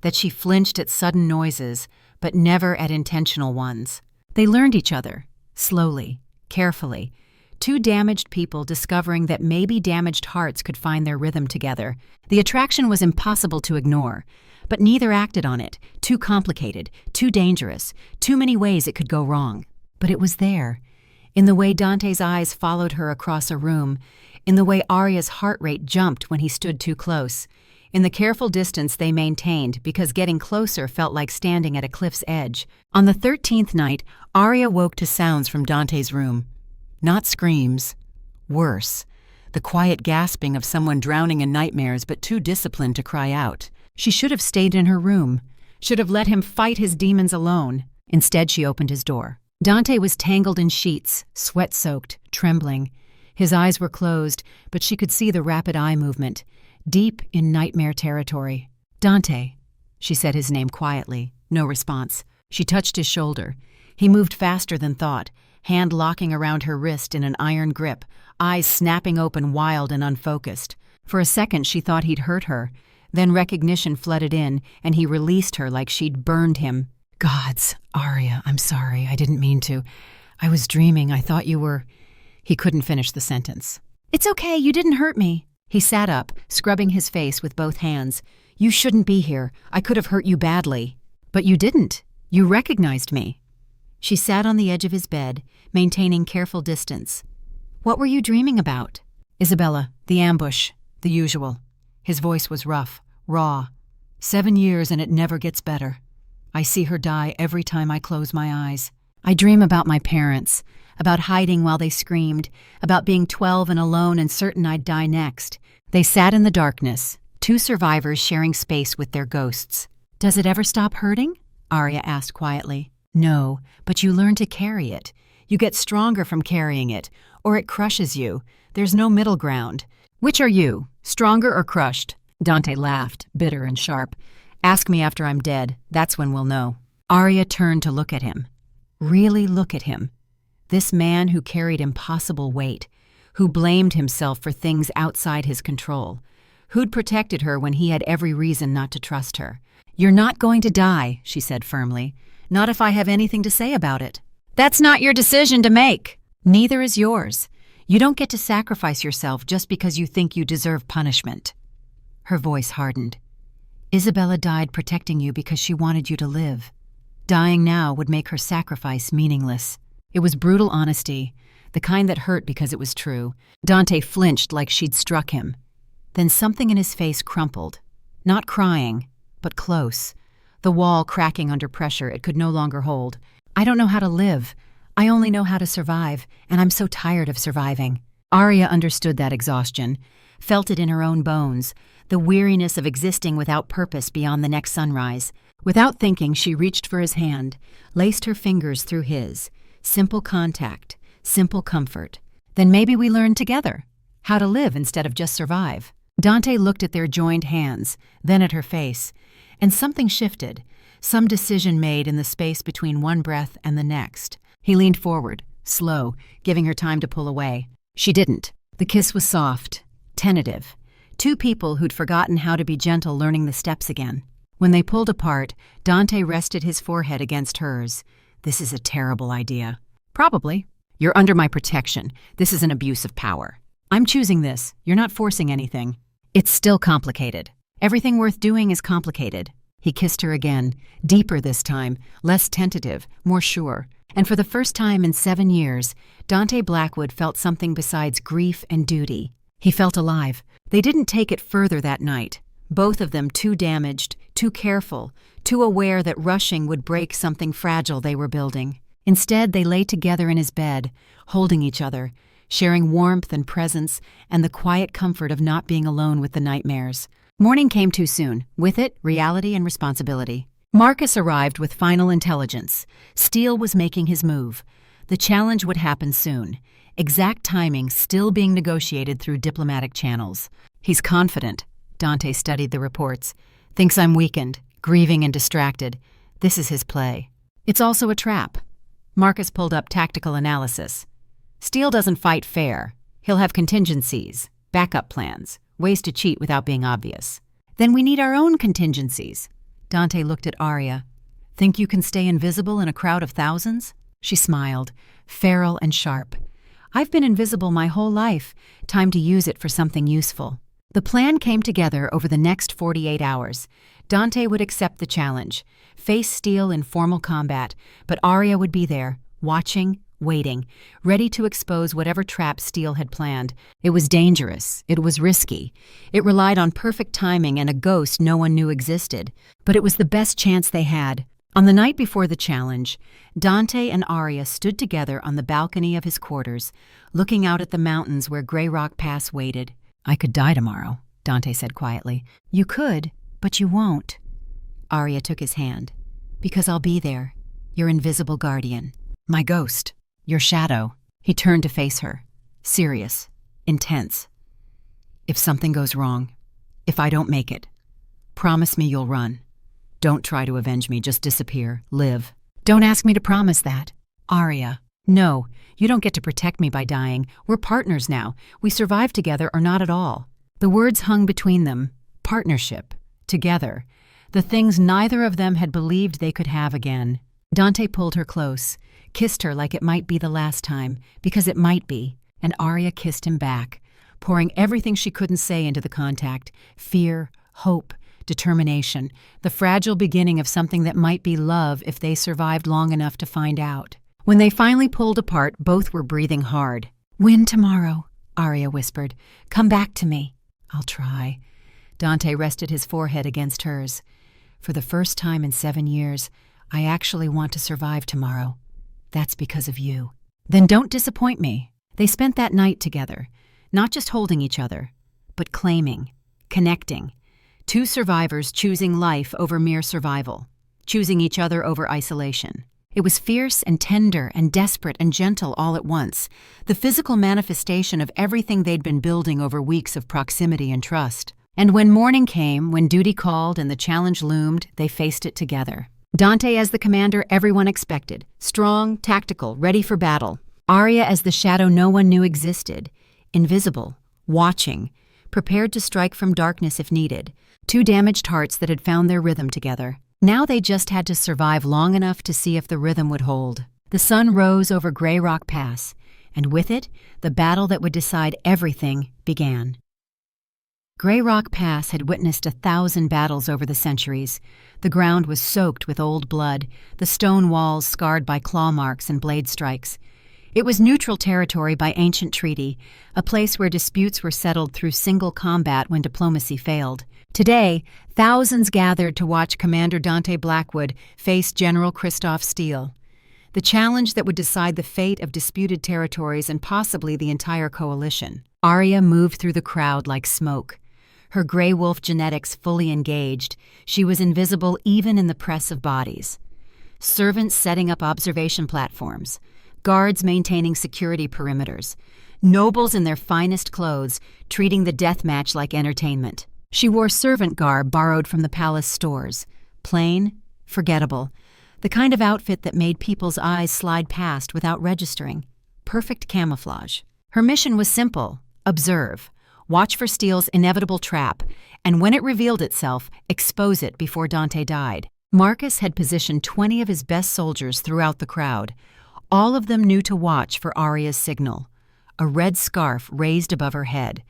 that she flinched at sudden noises, but never at intentional ones. They learned each other, slowly, carefully, two damaged people discovering that maybe damaged hearts could find their rhythm together. The attraction was impossible to ignore, but neither acted on it. Too complicated, too dangerous, too many ways it could go wrong. But it was there, in the way Dante's eyes followed her across a room, in the way Aria's heart rate jumped when he stood too close, in the careful distance they maintained because getting closer felt like standing at a cliff's edge. On the 13th night, Aria woke to sounds from Dante's room. Not screams. Worse, the quiet gasping of someone drowning in nightmares but too disciplined to cry out. She should have stayed in her room, should have let him fight his demons alone. Instead, she opened his door. Dante was tangled in sheets, sweat-soaked, trembling. His eyes were closed, but she could see the rapid eye movement, deep in nightmare territory. "Dante," she said his name quietly. No response. She touched his shoulder. He moved faster than thought, hand locking around her wrist in an iron grip, eyes snapping open wild and unfocused. For a second she thought he'd hurt her. Then recognition flooded in, and he released her like she'd burned him. "Gods, Aria, I'm sorry. I didn't mean to. I was dreaming. I thought you were—" He couldn't finish the sentence. "It's okay. You didn't hurt me." He sat up, scrubbing his face with both hands. "You shouldn't be here. I could have hurt you badly." "But you didn't. You recognized me." She sat on the edge of his bed, maintaining careful distance. "What were you dreaming about?" "Isabella, the ambush, the usual." His voice was rough, raw. 7 years and it never gets better. I see her die every time I close my eyes. I dream about my parents, about hiding while they screamed, about being 12 and alone and certain I'd die next. They sat in the darkness, two survivors sharing space with their ghosts. "Does it ever stop hurting?" Aria asked quietly. "No, but you learn to carry it. You get stronger from carrying it, or it crushes you. There's no middle ground." "Which are you, stronger or crushed?" Dante laughed, bitter and sharp. "Ask me after I'm dead. That's when we'll know." Aria turned to look at him. Really look at him. This man who carried impossible weight, who blamed himself for things outside his control, who'd protected her when he had every reason not to trust her. "You're not going to die," she said firmly. "Not if I have anything to say about it." "That's not your decision to make." "Neither is yours. You don't get to sacrifice yourself just because you think you deserve punishment." Her voice hardened. "Isabella died protecting you because she wanted you to live. Dying now would make her sacrifice meaningless." It was brutal honesty, the kind that hurt because it was true. Dante flinched like she'd struck him. Then something in his face crumpled. Not crying, but close. The wall cracking under pressure it could no longer hold. "I don't know how to live. I only know how to survive, and I'm so tired of surviving." Aria understood that exhaustion, felt it in her own bones, the weariness of existing without purpose beyond the next sunrise. Without thinking, she reached for his hand, laced her fingers through his. Simple contact, simple comfort. "Then maybe we learn together how to live instead of just survive." Dante looked at their joined hands, then at her face, and something shifted, some decision made in the space between one breath and the next. He leaned forward, slow, giving her time to pull away. She didn't. The kiss was soft, tentative. Two people who'd forgotten how to be gentle learning the steps again. When they pulled apart, Dante rested his forehead against hers. "This is a terrible idea." "Probably. You're under my protection. This is an abuse of power." "I'm choosing this. You're not forcing anything." "It's still complicated. Everything worth doing is complicated." He kissed her again, deeper this time, less tentative, more sure. And for the first time in 7 years, Dante Blackwood felt something besides grief and duty. He felt alive. They didn't take it further that night. Both of them too damaged, too careful, too aware that rushing would break something fragile they were building. Instead, they lay together in his bed, holding each other, sharing warmth and presence and the quiet comfort of not being alone with the nightmares. Morning came too soon. With it, reality and responsibility. Marcus arrived with final intelligence. Steele was making his move. The challenge would happen soon. Exact timing still being negotiated through diplomatic channels. "He's confident." Dante studied the reports. "Thinks I'm weakened, grieving and distracted. This is his play." "It's also a trap." Marcus pulled up tactical analysis. Steel doesn't fight fair. He'll have contingencies, backup plans, ways to cheat without being obvious. Then we need our own contingencies. Dante looked at Aria. Think you can stay invisible in a crowd of thousands? She smiled, feral and sharp. I've been invisible my whole life. Time to use it for something useful. The plan came together over the next 48 hours. Dante would accept the challenge, face Steel in formal combat, but Aria would be there, watching, waiting, ready to expose whatever trap Steel had planned. It was dangerous. It was risky. It relied on perfect timing and a ghost no one knew existed. But it was the best chance they had. On the night before the challenge, Dante and Aria stood together on the balcony of his quarters, looking out at the mountains where Grey Rock Pass waited. I could die tomorrow, Dante said quietly. You could, but you won't. Aria took his hand. Because I'll be there, your invisible guardian. My ghost, your shadow. He turned to face her, serious, intense. If something goes wrong, if I don't make it, promise me you'll run. Don't try to avenge me, just disappear, live. Don't ask me to promise that. Aria, no, you don't get to protect me by dying. We're partners now. We survive together or not at all. The words hung between them. Partnership. Together. The things neither of them had believed they could have again. Dante pulled her close, kissed her like it might be the last time, because it might be, and Aria kissed him back, pouring everything she couldn't say into the contact. Fear, hope, determination, the fragile beginning of something that might be love if they survived long enough to find out. When they finally pulled apart, both were breathing hard. Win tomorrow, Aria whispered. Come back to me. I'll try. Dante rested his forehead against hers. For the first time in 7 years, I actually want to survive tomorrow. That's because of you. Then don't disappoint me. They spent that night together, not just holding each other, but claiming, connecting. Two survivors choosing life over mere survival, choosing each other over isolation. It was fierce and tender and desperate and gentle all at once, the physical manifestation of everything they'd been building over weeks of proximity and trust. And when morning came, when duty called and the challenge loomed, they faced it together. Dante as the commander everyone expected, strong, tactical, ready for battle. Aria as the shadow no one knew existed, invisible, watching, prepared to strike from darkness if needed. Two damaged hearts that had found their rhythm together. Now they just had to survive long enough to see if the rhythm would hold. The sun rose over Grey Rock Pass, and with it, the battle that would decide everything began. Grey Rock Pass had witnessed 1,000 battles over the centuries. The ground was soaked with old blood, the stone walls scarred by claw marks and blade strikes. It was neutral territory by ancient treaty, a place where disputes were settled through single combat when diplomacy failed. Today, thousands gathered to watch Commander Dante Blackwood face General Christoph Steel. The challenge that would decide the fate of disputed territories and possibly the entire coalition. Aria moved through the crowd like smoke. Her gray wolf genetics fully engaged, she was invisible even in the press of bodies. Servants setting up observation platforms, guards maintaining security perimeters, nobles in their finest clothes treating the death match like entertainment. She wore servant garb borrowed from the palace stores, plain, forgettable, the kind of outfit that made people's eyes slide past without registering. Perfect camouflage. Her mission was simple: observe, watch for Steel's inevitable trap, and when it revealed itself, expose it before Dante died. Marcus had positioned 20 of his best soldiers throughout the crowd. All of them knew to watch for Aria's signal, a red scarf raised above her head.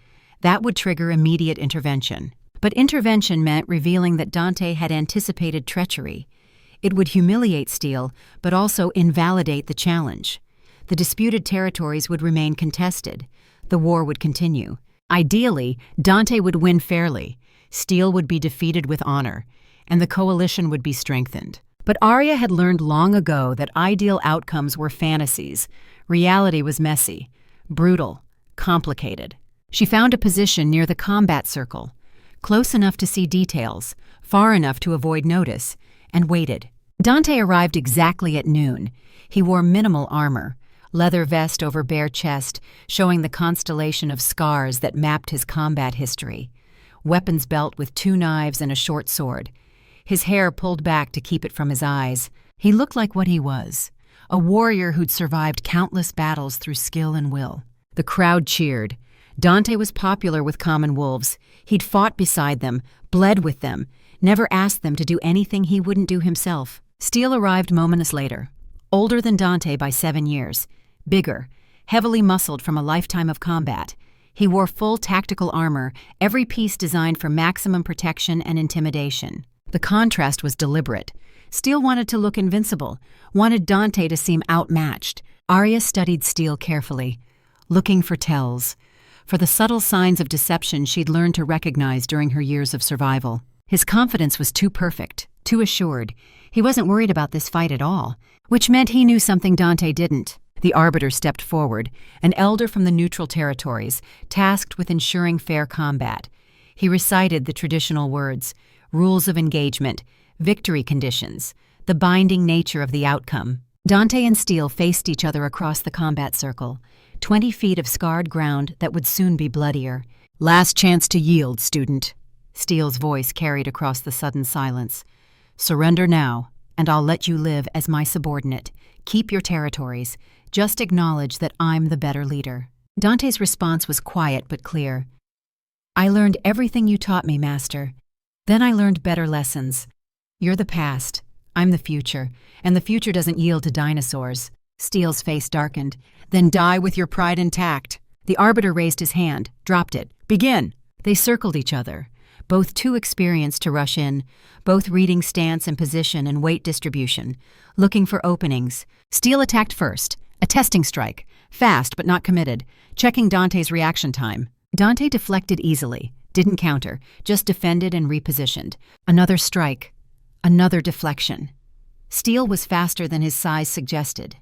That would trigger immediate intervention. But intervention meant revealing that Dante had anticipated treachery. It would humiliate Steel, but also invalidate the challenge. The disputed territories would remain contested. The war would continue. Ideally, Dante would win fairly. Steel would be defeated with honor, and the coalition would be strengthened. But Aria had learned long ago that ideal outcomes were fantasies. Reality was messy, brutal, complicated. She found a position near the combat circle, close enough to see details, far enough to avoid notice, and waited. Dante arrived exactly at noon. He wore minimal armor, leather vest over bare chest, showing the constellation of scars that mapped his combat history, weapons belt with 2 knives and a short sword. His hair pulled back to keep it from his eyes. He looked like what he was, a warrior who'd survived countless battles through skill and will. The crowd cheered. Dante was popular with common wolves. He'd fought beside them, bled with them, never asked them to do anything he wouldn't do himself. Steele arrived moments later, older than Dante by 7 years, bigger, heavily muscled from a lifetime of combat. He wore full tactical armor, every piece designed for maximum protection and intimidation. The contrast was deliberate. Steele wanted to look invincible, wanted Dante to seem outmatched. Aria studied Steele carefully, looking for tells, for the subtle signs of deception she'd learned to recognize during her years of survival. His confidence was too perfect, too assured. He wasn't worried about this fight at all, which meant he knew something Dante didn't. The Arbiter stepped forward, an elder from the neutral territories, tasked with ensuring fair combat. He recited the traditional words, rules of engagement, victory conditions, the binding nature of the outcome. Dante and Steele faced each other across the combat circle, 20 feet of scarred ground that would soon be bloodier. "Last chance to yield, student," Steele's voice carried across the sudden silence. "Surrender now, and I'll let you live as my subordinate. Keep your territories. Just acknowledge that I'm the better leader." Dante's response was quiet but clear. "I learned everything you taught me, Master. Then I learned better lessons. You're the past, I'm the future, and the future doesn't yield to dinosaurs." Steele's face darkened. "Then die with your pride intact." The Arbiter raised his hand, dropped it. "Begin!" They circled each other, both too experienced to rush in, both reading stance and position and weight distribution, looking for openings. Steele attacked first, a testing strike, fast but not committed, checking Dante's reaction time. Dante deflected easily, didn't counter, just defended and repositioned. Another strike, another deflection. Steele was faster than his size suggested.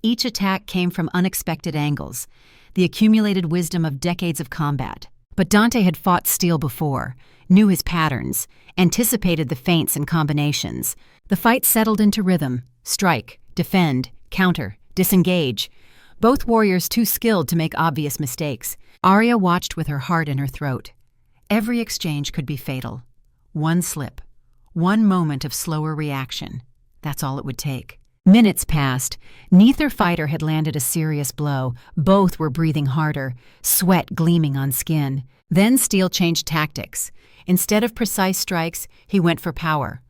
Each attack came from unexpected angles, the accumulated wisdom of decades of combat. But Dante had fought Steele before, knew his patterns, anticipated the feints and combinations. The fight settled into rhythm: strike, defend, counter, disengage. Both warriors too skilled to make obvious mistakes. Aria watched with her heart in her throat. Every exchange could be fatal. One slip, one moment of slower reaction. That's all it would take. Minutes passed. Neither fighter had landed a serious blow. Both were breathing harder, sweat gleaming on skin. Then Steele changed tactics. Instead of precise strikes, he went for power.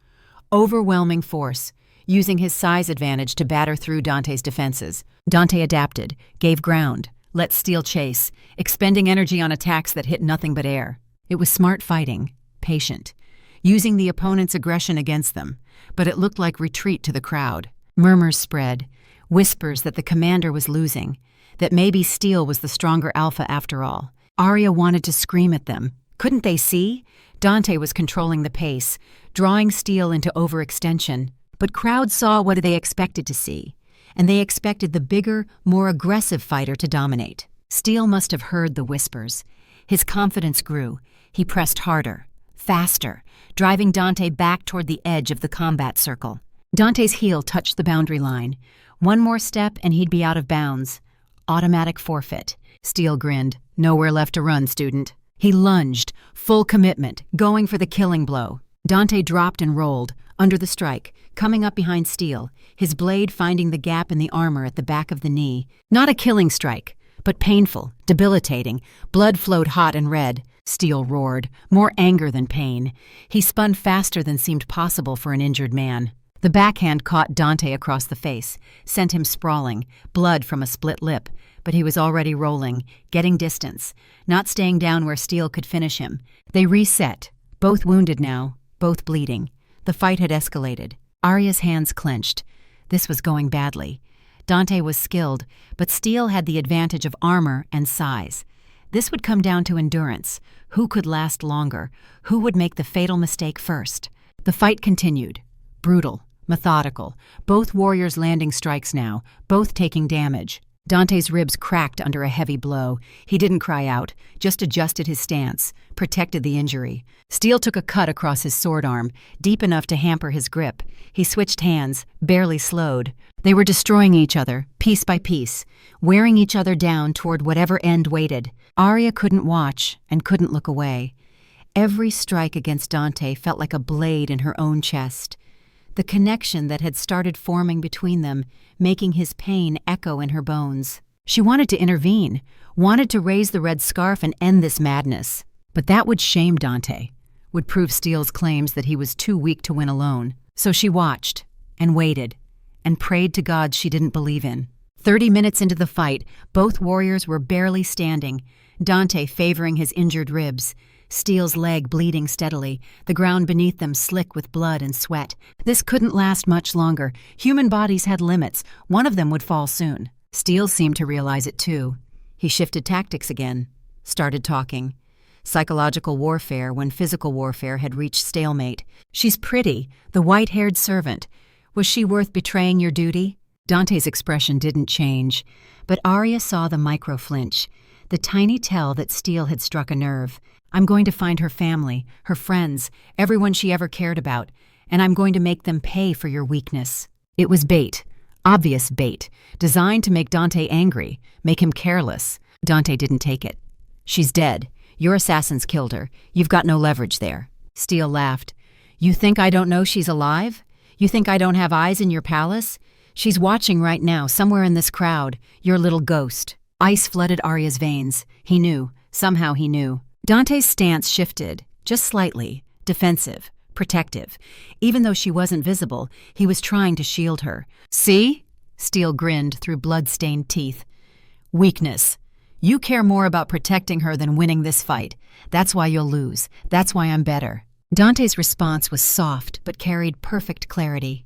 Overwhelming force, using his size advantage to batter through Dante's defenses. Dante adapted, gave ground, let Steele chase, expending energy on attacks that hit nothing but air. It was smart fighting, patient, using the opponent's aggression against them, but it looked like retreat to the crowd. Murmurs spread, whispers that the commander was losing, that maybe Steele was the stronger alpha after all. Aria wanted to scream at them. Couldn't they see? Dante was controlling the pace, drawing Steele into overextension. But crowds saw what they expected to see, and they expected the bigger, more aggressive fighter to dominate. Steele must have heard the whispers. His confidence grew. He pressed harder, faster, driving Dante back toward the edge of the combat circle. Dante's heel touched the boundary line. One more step and he'd be out of bounds. Automatic forfeit. Steele grinned. "Nowhere left to run, student." He lunged, full commitment, going for the killing blow. Dante dropped and rolled, under the strike, coming up behind Steele, his blade finding the gap in the armor at the back of the knee. Not a killing strike, but painful, debilitating. Blood flowed hot and red. Steele roared, more anger than pain. He spun faster than seemed possible for an injured man. The backhand caught Dante across the face, sent him sprawling, blood from a split lip, but he was already rolling, getting distance, not staying down where Steele could finish him. They reset, both wounded now, both bleeding. The fight had escalated. Aria's hands clenched. This was going badly. Dante was skilled, but Steele had the advantage of armor and size. This would come down to endurance. Who could last longer? Who would make the fatal mistake first? The fight continued. Brutal, methodical, both warriors landing strikes now, both taking damage. Dante's ribs cracked under a heavy blow. He didn't cry out, just adjusted his stance, protected the injury. Steele took a cut across his sword arm, deep enough to hamper his grip. He switched hands, barely slowed. They were destroying each other, piece by piece, wearing each other down toward whatever end waited. Aria couldn't watch and couldn't look away. Every strike against Dante felt like a blade in her own chest. the connection that had started forming between them, making his pain echo in her bones. She wanted to intervene, wanted to raise the red scarf and end this madness. But that would shame Dante, would prove Steele's claims that he was too weak to win alone. So she watched, and waited, and prayed to gods she didn't believe in. 30 minutes into the fight, both warriors were barely standing, Dante favoring his injured ribs, Steele's leg bleeding steadily, the ground beneath them slick with blood and sweat. This couldn't last much longer. Human bodies had limits. One of them would fall soon. Steele seemed to realize it too. He shifted tactics again, started talking. Psychological warfare when physical warfare had reached stalemate. She's pretty, the white-haired servant. Was she worth betraying your duty? Dante's expression didn't change, but Aria saw the micro-flinch, the tiny tell that Steele had struck a nerve. I'm going to find her family, her friends, everyone she ever cared about, and I'm going to make them pay for your weakness. It was bait, obvious bait, designed to make Dante angry, make him careless. Dante didn't take it. She's dead. Your assassins killed her. You've got no leverage there. Steele laughed. You think I don't know she's alive? You think I don't have eyes in your palace? She's watching right now, somewhere in this crowd, your little ghost. Ice flooded Aria's veins. He knew. Somehow he knew. Dante's stance shifted, just slightly, defensive, protective. Even though she wasn't visible, he was trying to shield her. See? Steele grinned through blood-stained teeth. Weakness. You care more about protecting her than winning this fight. That's why you'll lose. That's why I'm better. Dante's response was soft but carried perfect clarity.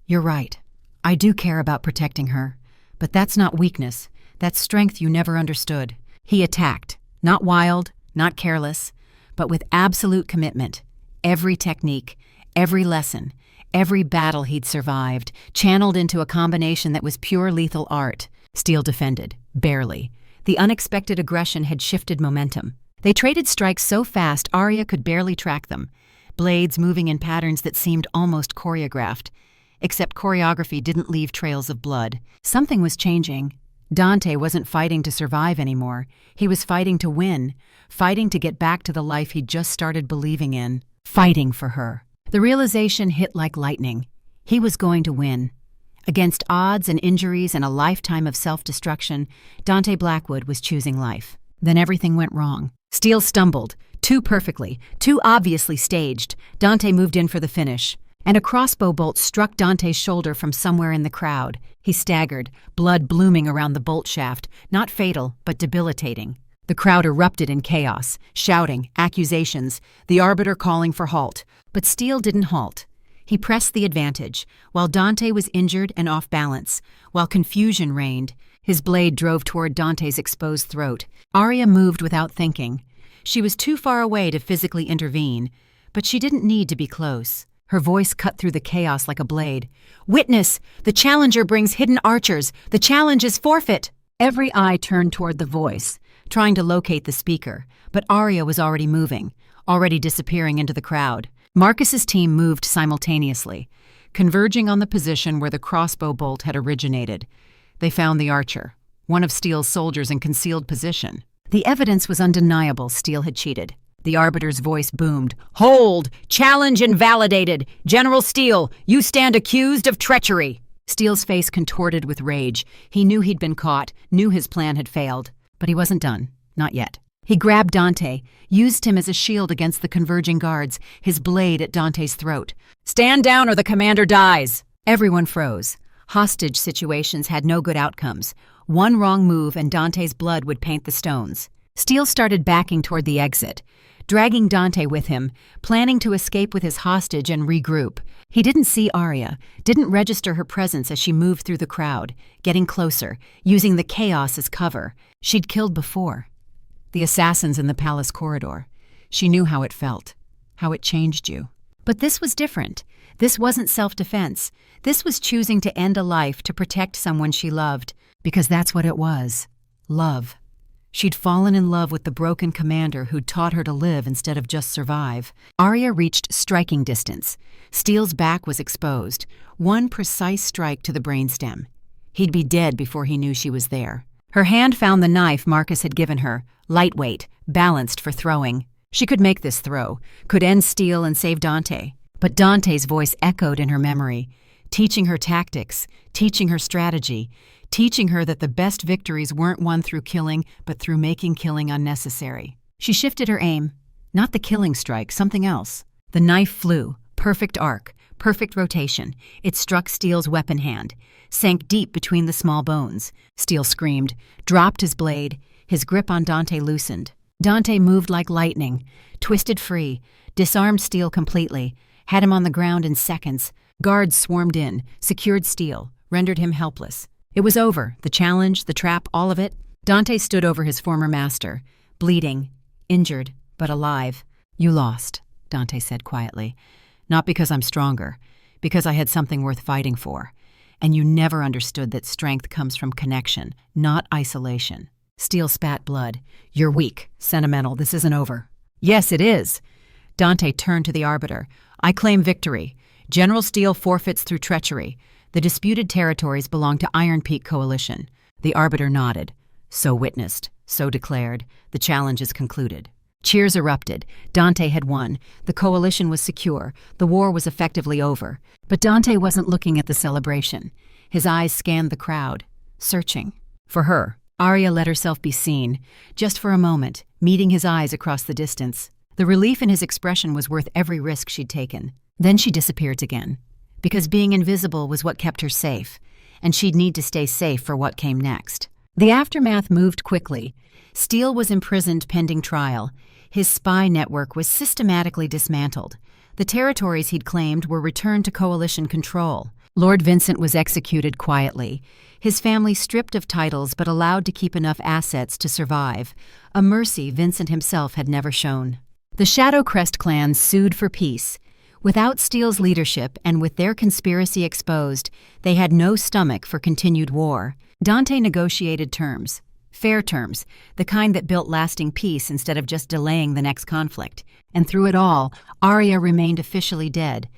You're right. I do care about protecting her. But that's not weakness. That's strength you never understood. He attacked. Not wild, not careless, but with absolute commitment. Every technique, every lesson, every battle he'd survived, channeled into a combination that was pure lethal art. Steele defended. Barely. The unexpected aggression had shifted momentum. They traded strikes so fast Aria could barely track them, blades moving in patterns that seemed almost choreographed. Except choreography didn't leave trails of blood. Something was changing. Dante wasn't fighting to survive anymore. He was fighting to win, fighting to get back to the life he'd just started believing in, fighting for her. The realization hit like lightning. He was going to win. Against odds and injuries and a lifetime of self-destruction, Dante Blackwood was choosing life. Then everything went wrong. Steele stumbled, too perfectly, too obviously staged. Dante moved in for the finish, and a crossbow bolt struck Dante's shoulder from somewhere in the crowd. He staggered, blood blooming around the bolt shaft, not fatal, but debilitating. The crowd erupted in chaos, shouting, accusations, the arbiter calling for halt. But Steele didn't halt. He pressed the advantage, while Dante was injured and off balance, while confusion reigned. His blade drove toward Dante's exposed throat. Aria moved without thinking. She was too far away to physically intervene, but she didn't need to be close. Her voice cut through the chaos like a blade. Witness! The challenger brings hidden archers. The challenge is forfeit! Every eye turned toward the voice, trying to locate the speaker, but Aria was already moving, already disappearing into the crowd. Marcus's team moved simultaneously, converging on the position where the crossbow bolt had originated. They found the archer, one of Steele's soldiers in concealed position. The evidence was undeniable. Steele had cheated. The arbiter's voice boomed. Hold! Challenge invalidated! General Steele, you stand accused of treachery! Steele's face contorted with rage. He knew he'd been caught, knew his plan had failed. But he wasn't done. Not yet. He grabbed Dante, used him as a shield against the converging guards, his blade at Dante's throat. Stand down or the commander dies! Everyone froze. Hostage situations had no good outcomes. One wrong move and Dante's blood would paint the stones. Steele started backing toward the exit, dragging Dante with him, planning to escape with his hostage and regroup. He didn't see Aria, didn't register her presence as she moved through the crowd, getting closer, using the chaos as cover. She'd killed before. The assassins in the palace corridor. She knew how it felt, how it changed you. But this was different. This wasn't self-defense. This was choosing to end a life to protect someone she loved, because that's what it was. Love. She'd fallen in love with the broken commander who'd taught her to live instead of just survive. Aria reached striking distance. Steele's back was exposed, one precise strike to the brainstem. He'd be dead before he knew she was there. Her hand found the knife Marcus had given her, lightweight, balanced for throwing. She could make this throw, could end Steele and save Dante. But Dante's voice echoed in her memory, teaching her tactics, teaching her strategy, teaching her that the best victories weren't won through killing, but through making killing unnecessary. She shifted her aim. Not the killing strike, something else. The knife flew, perfect arc, perfect rotation. It struck Steele's weapon hand, sank deep between the small bones. Steele screamed, dropped his blade. His grip on Dante loosened. Dante moved like lightning, twisted free, disarmed Steele completely, had him on the ground in seconds. Guards swarmed in, secured Steele, rendered him helpless. It was over, the challenge, the trap, all of it. Dante stood over his former master, bleeding, injured, but alive. "You lost," Dante said quietly. "Not because I'm stronger, because I had something worth fighting for. And you never understood that strength comes from connection, not isolation." Steele spat blood. "You're weak, sentimental, this isn't over." "Yes, it is." Dante turned to the arbiter. "I claim victory. General Steele forfeits through treachery. The disputed territories belong to Iron Peak Coalition." The arbiter nodded. "So witnessed, so declared. The challenge is concluded." Cheers erupted. Dante had won. The coalition was secure. The war was effectively over. But Dante wasn't looking at the celebration. His eyes scanned the crowd, searching. For her, Aria let herself be seen, just for a moment, meeting his eyes across the distance. The relief in his expression was worth every risk she'd taken. Then she disappeared again, because being invisible was what kept her safe, and she'd need to stay safe for what came next. The aftermath moved quickly. Steele was imprisoned pending trial. His spy network was systematically dismantled. The territories he'd claimed were returned to coalition control. Lord Vincent was executed quietly, his family stripped of titles but allowed to keep enough assets to survive, a mercy Vincent himself had never shown. The Shadowcrest clan sued for peace. Without Steele's leadership and with their conspiracy exposed, they had no stomach for continued war. Dante negotiated terms. Fair terms, the kind that built lasting peace instead of just delaying the next conflict. And through it all, Aria remained officially dead.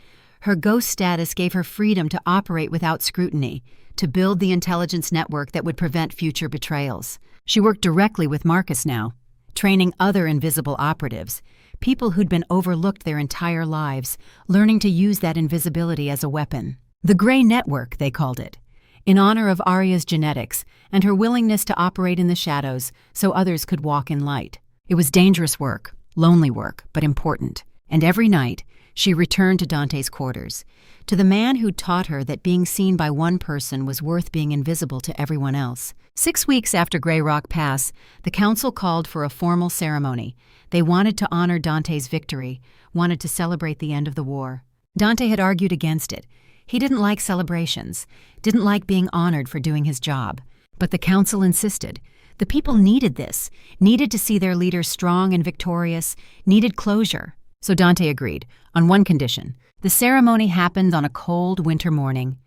Her ghost status gave her freedom to operate without scrutiny, to build the intelligence network that would prevent future betrayals. She worked directly with Marcus now, training other invisible operatives, people who'd been overlooked their entire lives, learning to use that invisibility as a weapon. The Gray Network, they called it, in honor of Aria's genetics and her willingness to operate in the shadows so others could walk in light. It was dangerous work, lonely work, but important. And every night, she returned to Dante's quarters, to the man who'd taught her that being seen by one person was worth being invisible to everyone else. 6 weeks after Grey Rock Pass, the council called for a formal ceremony. They wanted to honor Dante's victory, wanted to celebrate the end of the war. Dante had argued against it. He didn't like celebrations, didn't like being honored for doing his job. But the council insisted. The people needed this, needed to see their leader strong and victorious, needed closure. So Dante agreed, on one condition. The ceremony happened on a cold winter morning.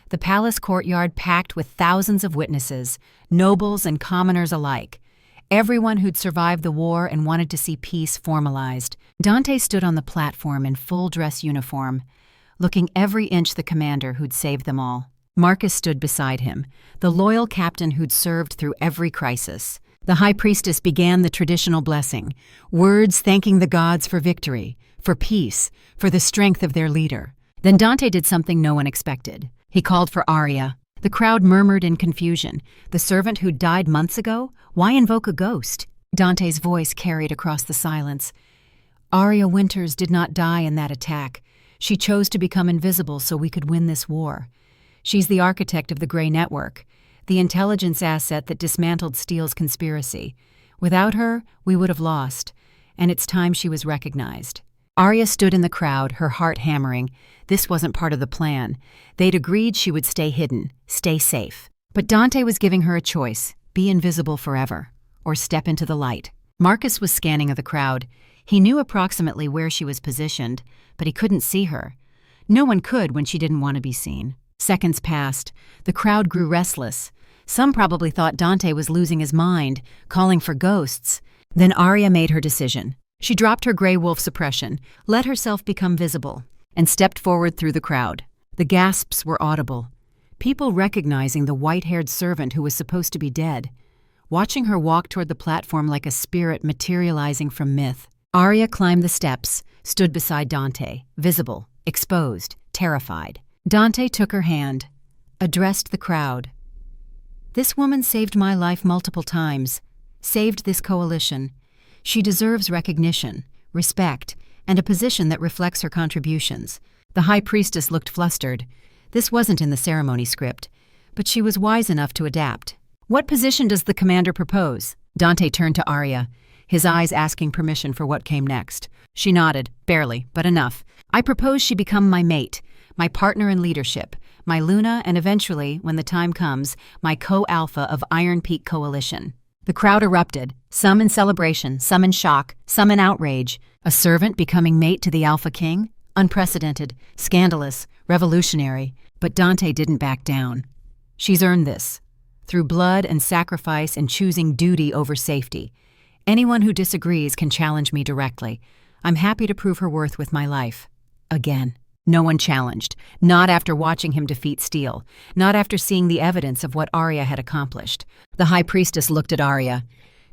The palace courtyard packed with thousands of witnesses, nobles and commoners alike. Everyone who'd survived the war and wanted to see peace formalized. Dante stood on the platform in full dress uniform, looking every inch the commander who'd saved them all. Marcus stood beside him, the loyal captain who'd served through every crisis. The high priestess began the traditional blessing, words thanking the gods for victory, for peace, for the strength of their leader. Then Dante did something no one expected. He called for Aria. The crowd murmured in confusion. The servant who died months ago? Why invoke a ghost? Dante's voice carried across the silence. Aria Winters did not die in that attack. She chose to become invisible so we could win this war. She's the architect of the Gray Network, the intelligence asset that dismantled Steele's conspiracy. Without her, we would have lost, and it's time she was recognized. Aria stood in the crowd, her heart hammering. This wasn't part of the plan. They'd agreed she would stay hidden, stay safe. But Dante was giving her a choice, be invisible forever, or step into the light. Marcus was scanning of the crowd. He knew approximately where she was positioned, but he couldn't see her. No one could when she didn't want to be seen. Seconds passed. The crowd grew restless. Some probably thought Dante was losing his mind, calling for ghosts. Then Aria made her decision. She dropped her gray wolf suppression, let herself become visible, and stepped forward through the crowd. The gasps were audible. People recognizing the white-haired servant who was supposed to be dead, watching her walk toward the platform like a spirit materializing from myth. Aria climbed the steps, stood beside Dante, visible, exposed, terrified. Dante took her hand, addressed the crowd. This woman saved my life multiple times, saved this coalition. She deserves recognition, respect, and a position that reflects her contributions. The high priestess looked flustered. This wasn't in the ceremony script, but she was wise enough to adapt. What position does the commander propose? Dante turned to Aria, his eyes asking permission for what came next. She nodded, barely, but enough. I propose she become my mate, my partner in leadership, my Luna, and eventually, when the time comes, my co-alpha of Iron Peak Coalition. The crowd erupted, some in celebration, some in shock, some in outrage. A servant becoming mate to the Alpha King? Unprecedented, scandalous, revolutionary. But Dante didn't back down. She's earned this, through blood and sacrifice and choosing duty over safety. Anyone who disagrees can challenge me directly. I'm happy to prove her worth with my life. Again. No one challenged, not after watching him defeat Steele, not after seeing the evidence of what Aria had accomplished. The high priestess looked at Aria.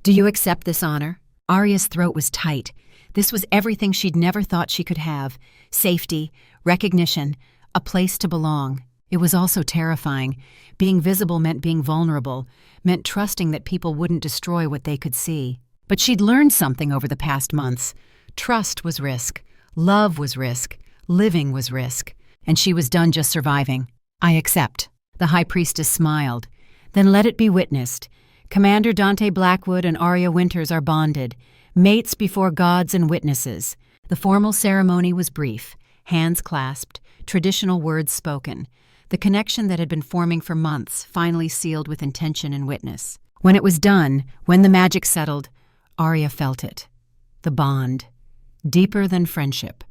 Do you accept this honor? Aria's throat was tight. This was everything she'd never thought she could have. Safety, recognition, a place to belong. It was also terrifying. Being visible meant being vulnerable, meant trusting that people wouldn't destroy what they could see. But she'd learned something over the past months. Trust was risk. Love was risk. Living was risk, and she was done just surviving. I accept. The high priestess smiled. Then let it be witnessed. Commander Dante Blackwood and Aria Winters are bonded, mates before gods and witnesses. The formal ceremony was brief, hands clasped, traditional words spoken. The connection that had been forming for months finally sealed with intention and witness. When it was done, when the magic settled, Aria felt it. The bond. Deeper than friendship.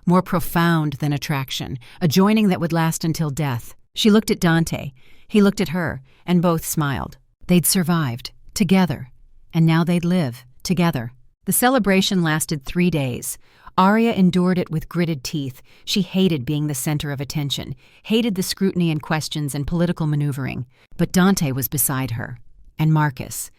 More profound than attraction, a joining that would last until death. She looked at Dante, he looked at her, and both smiled. They'd survived, together, and now they'd live, together. The celebration lasted 3 days. Aria endured it with gritted teeth. She hated being the center of attention, hated the scrutiny and questions and political maneuvering. But Dante was beside her, and Marcus.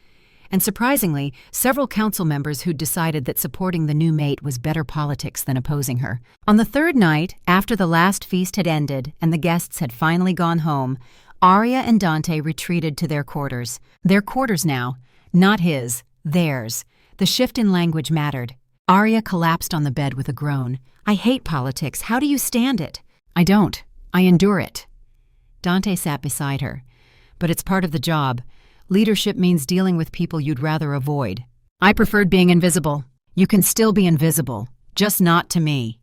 And surprisingly, several council members who'd decided that supporting the new mate was better politics than opposing her. On the third night, after the last feast had ended and the guests had finally gone home, Aria and Dante retreated to their quarters. Their quarters now, not his, theirs. The shift in language mattered. Aria collapsed on the bed with a groan. I hate politics. How do you stand it? I don't. I endure it. Dante sat beside her. But it's part of the job. Leadership means dealing with people you'd rather avoid. I preferred being invisible. You can still be invisible, just not to me.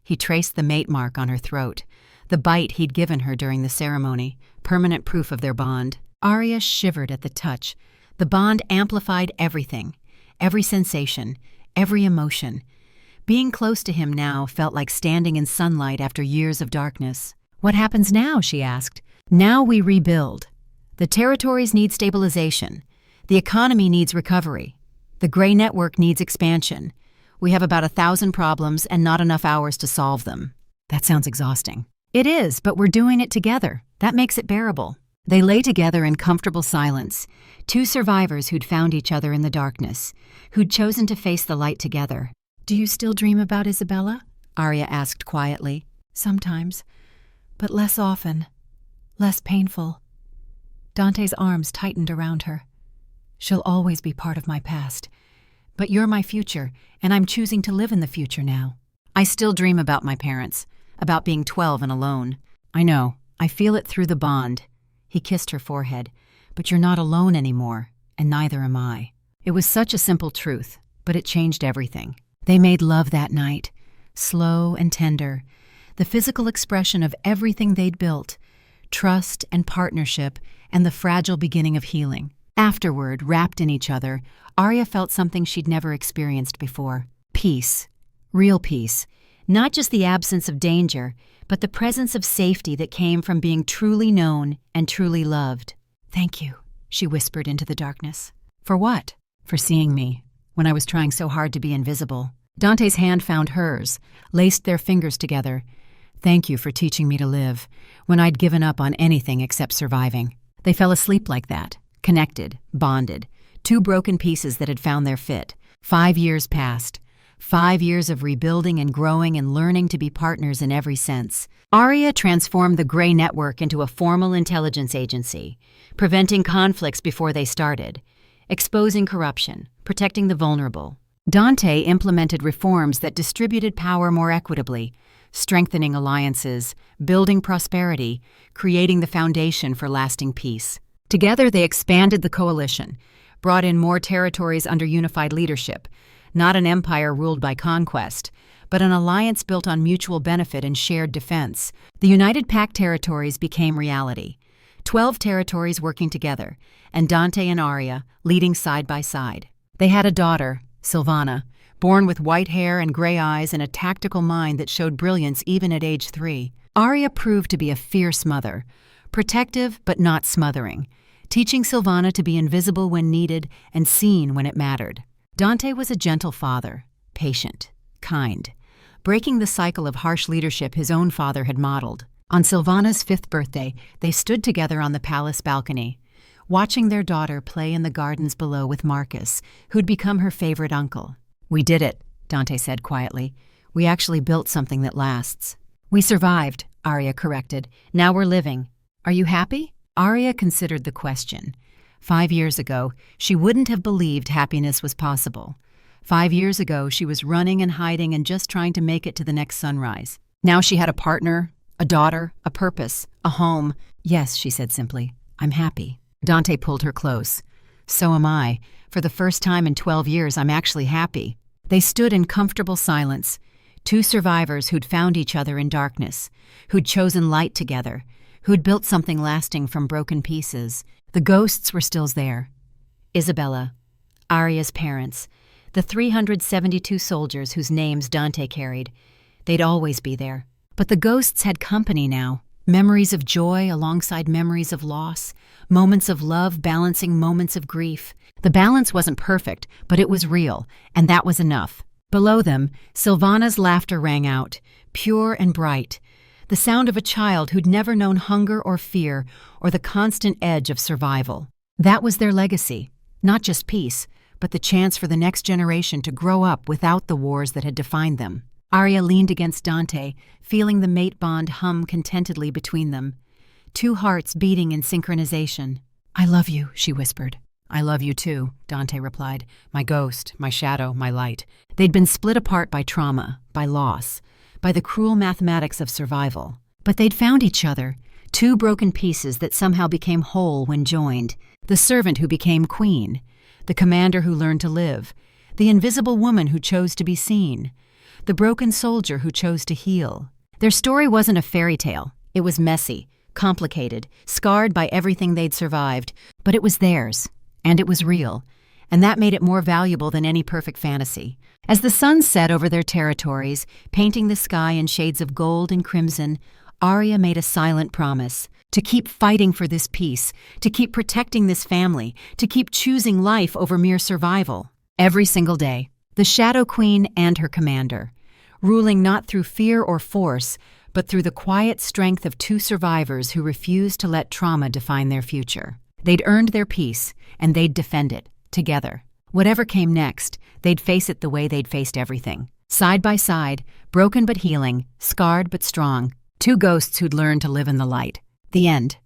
He traced the mate mark on her throat, the bite he'd given her during the ceremony, permanent proof of their bond. Aria shivered at the touch. The bond amplified everything, every sensation, every emotion. Being close to him now felt like standing in sunlight after years of darkness. What happens now? She asked. Now we rebuild. The territories need stabilization. The economy needs recovery. The gray network needs expansion. We have about 1,000 problems and not enough hours to solve them. That sounds exhausting. It is, but we're doing it together. That makes it bearable. They lay together in comfortable silence, two survivors who'd found each other in the darkness, who'd chosen to face the light together. Do you still dream about Isabella? Aria asked quietly. Sometimes, but less often, less painful. Dante's arms tightened around her. She'll always be part of my past. But you're my future, and I'm choosing to live in the future now. I still dream about my parents, about being 12 and alone. I know, I feel it through the bond. He kissed her forehead. But you're not alone anymore, and neither am I. It was such a simple truth, but it changed everything. They made love that night, slow and tender, the physical expression of everything they'd built, trust and partnership, and the fragile beginning of healing. Afterward, wrapped in each other, Aria felt something she'd never experienced before. Peace. Real peace. Not just the absence of danger, but the presence of safety that came from being truly known and truly loved. Thank you, she whispered into the darkness. For what? For seeing me, when I was trying so hard to be invisible. Dante's hand found hers, laced their fingers together. Thank you for teaching me to live, when I'd given up on anything except surviving. They fell asleep like that, connected, bonded, two broken pieces that had found their fit. 5 years passed. 5 years of rebuilding and growing and learning to be partners in every sense. Aria transformed the Gray Network into a formal intelligence agency, preventing conflicts before they started, exposing corruption, protecting the vulnerable. Dante implemented reforms that distributed power more equitably, strengthening alliances, building prosperity, creating the foundation for lasting peace. Together they expanded the coalition, brought in more territories under unified leadership, not an empire ruled by conquest, but an alliance built on mutual benefit and shared defense. The United Pact territories became reality, 12 territories working together, and Dante and Aria leading side by side. They had a daughter, Silvana, born with white hair and gray eyes and a tactical mind that showed brilliance even at age 3. Aria proved to be a fierce mother, protective but not smothering, teaching Silvana to be invisible when needed and seen when it mattered. Dante was a gentle father, patient, kind, breaking the cycle of harsh leadership his own father had modeled. On Silvana's 5th birthday, they stood together on the palace balcony, watching their daughter play in the gardens below with Marcus, who'd become her favorite uncle. "We did it," Dante said quietly. "We actually built something that lasts." "We survived," Aria corrected. "Now we're living. Are you happy?" Aria considered the question. 5 years ago, she wouldn't have believed happiness was possible. 5 years ago, she was running and hiding and just trying to make it to the next sunrise. Now she had a partner, a daughter, a purpose, a home. "Yes," she said simply, "I'm happy." Dante pulled her close. "So am I. For the first time in 12 years, I'm actually happy." They stood in comfortable silence, 2 survivors who'd found each other in darkness, who'd chosen light together, who'd built something lasting from broken pieces. The ghosts were still there. Isabella, Aria's parents, the 372 soldiers whose names Dante carried. They'd always be there. But the ghosts had company now. Memories of joy alongside memories of loss, moments of love balancing moments of grief. The balance wasn't perfect, but it was real, and that was enough. Below them, Silvana's laughter rang out, pure and bright, the sound of a child who'd never known hunger or fear or the constant edge of survival. That was their legacy, not just peace, but the chance for the next generation to grow up without the wars that had defined them. Aria leaned against Dante, feeling the mate bond hum contentedly between them. 2 hearts beating in synchronization. "I love you," she whispered. "I love you too," Dante replied. "My ghost, my shadow, my light." They'd been split apart by trauma, by loss, by the cruel mathematics of survival. But they'd found each other, 2 broken pieces that somehow became whole when joined. The servant who became queen, the commander who learned to live, the invisible woman who chose to be seen, the broken soldier who chose to heal. Their story wasn't a fairy tale. It was messy, complicated, scarred by everything they'd survived, but it was theirs, and it was real, and that made it more valuable than any perfect fantasy. As the sun set over their territories, painting the sky in shades of gold and crimson, Aria made a silent promise to keep fighting for this peace, to keep protecting this family, to keep choosing life over mere survival. Every single day, the Shadow Queen and her commander, ruling not through fear or force, but through the quiet strength of 2 survivors who refused to let trauma define their future. They'd earned their peace, and they'd defend it, together. Whatever came next, they'd face it the way they'd faced everything. Side by side, broken but healing, scarred but strong, 2 ghosts who'd learned to live in the light. The end.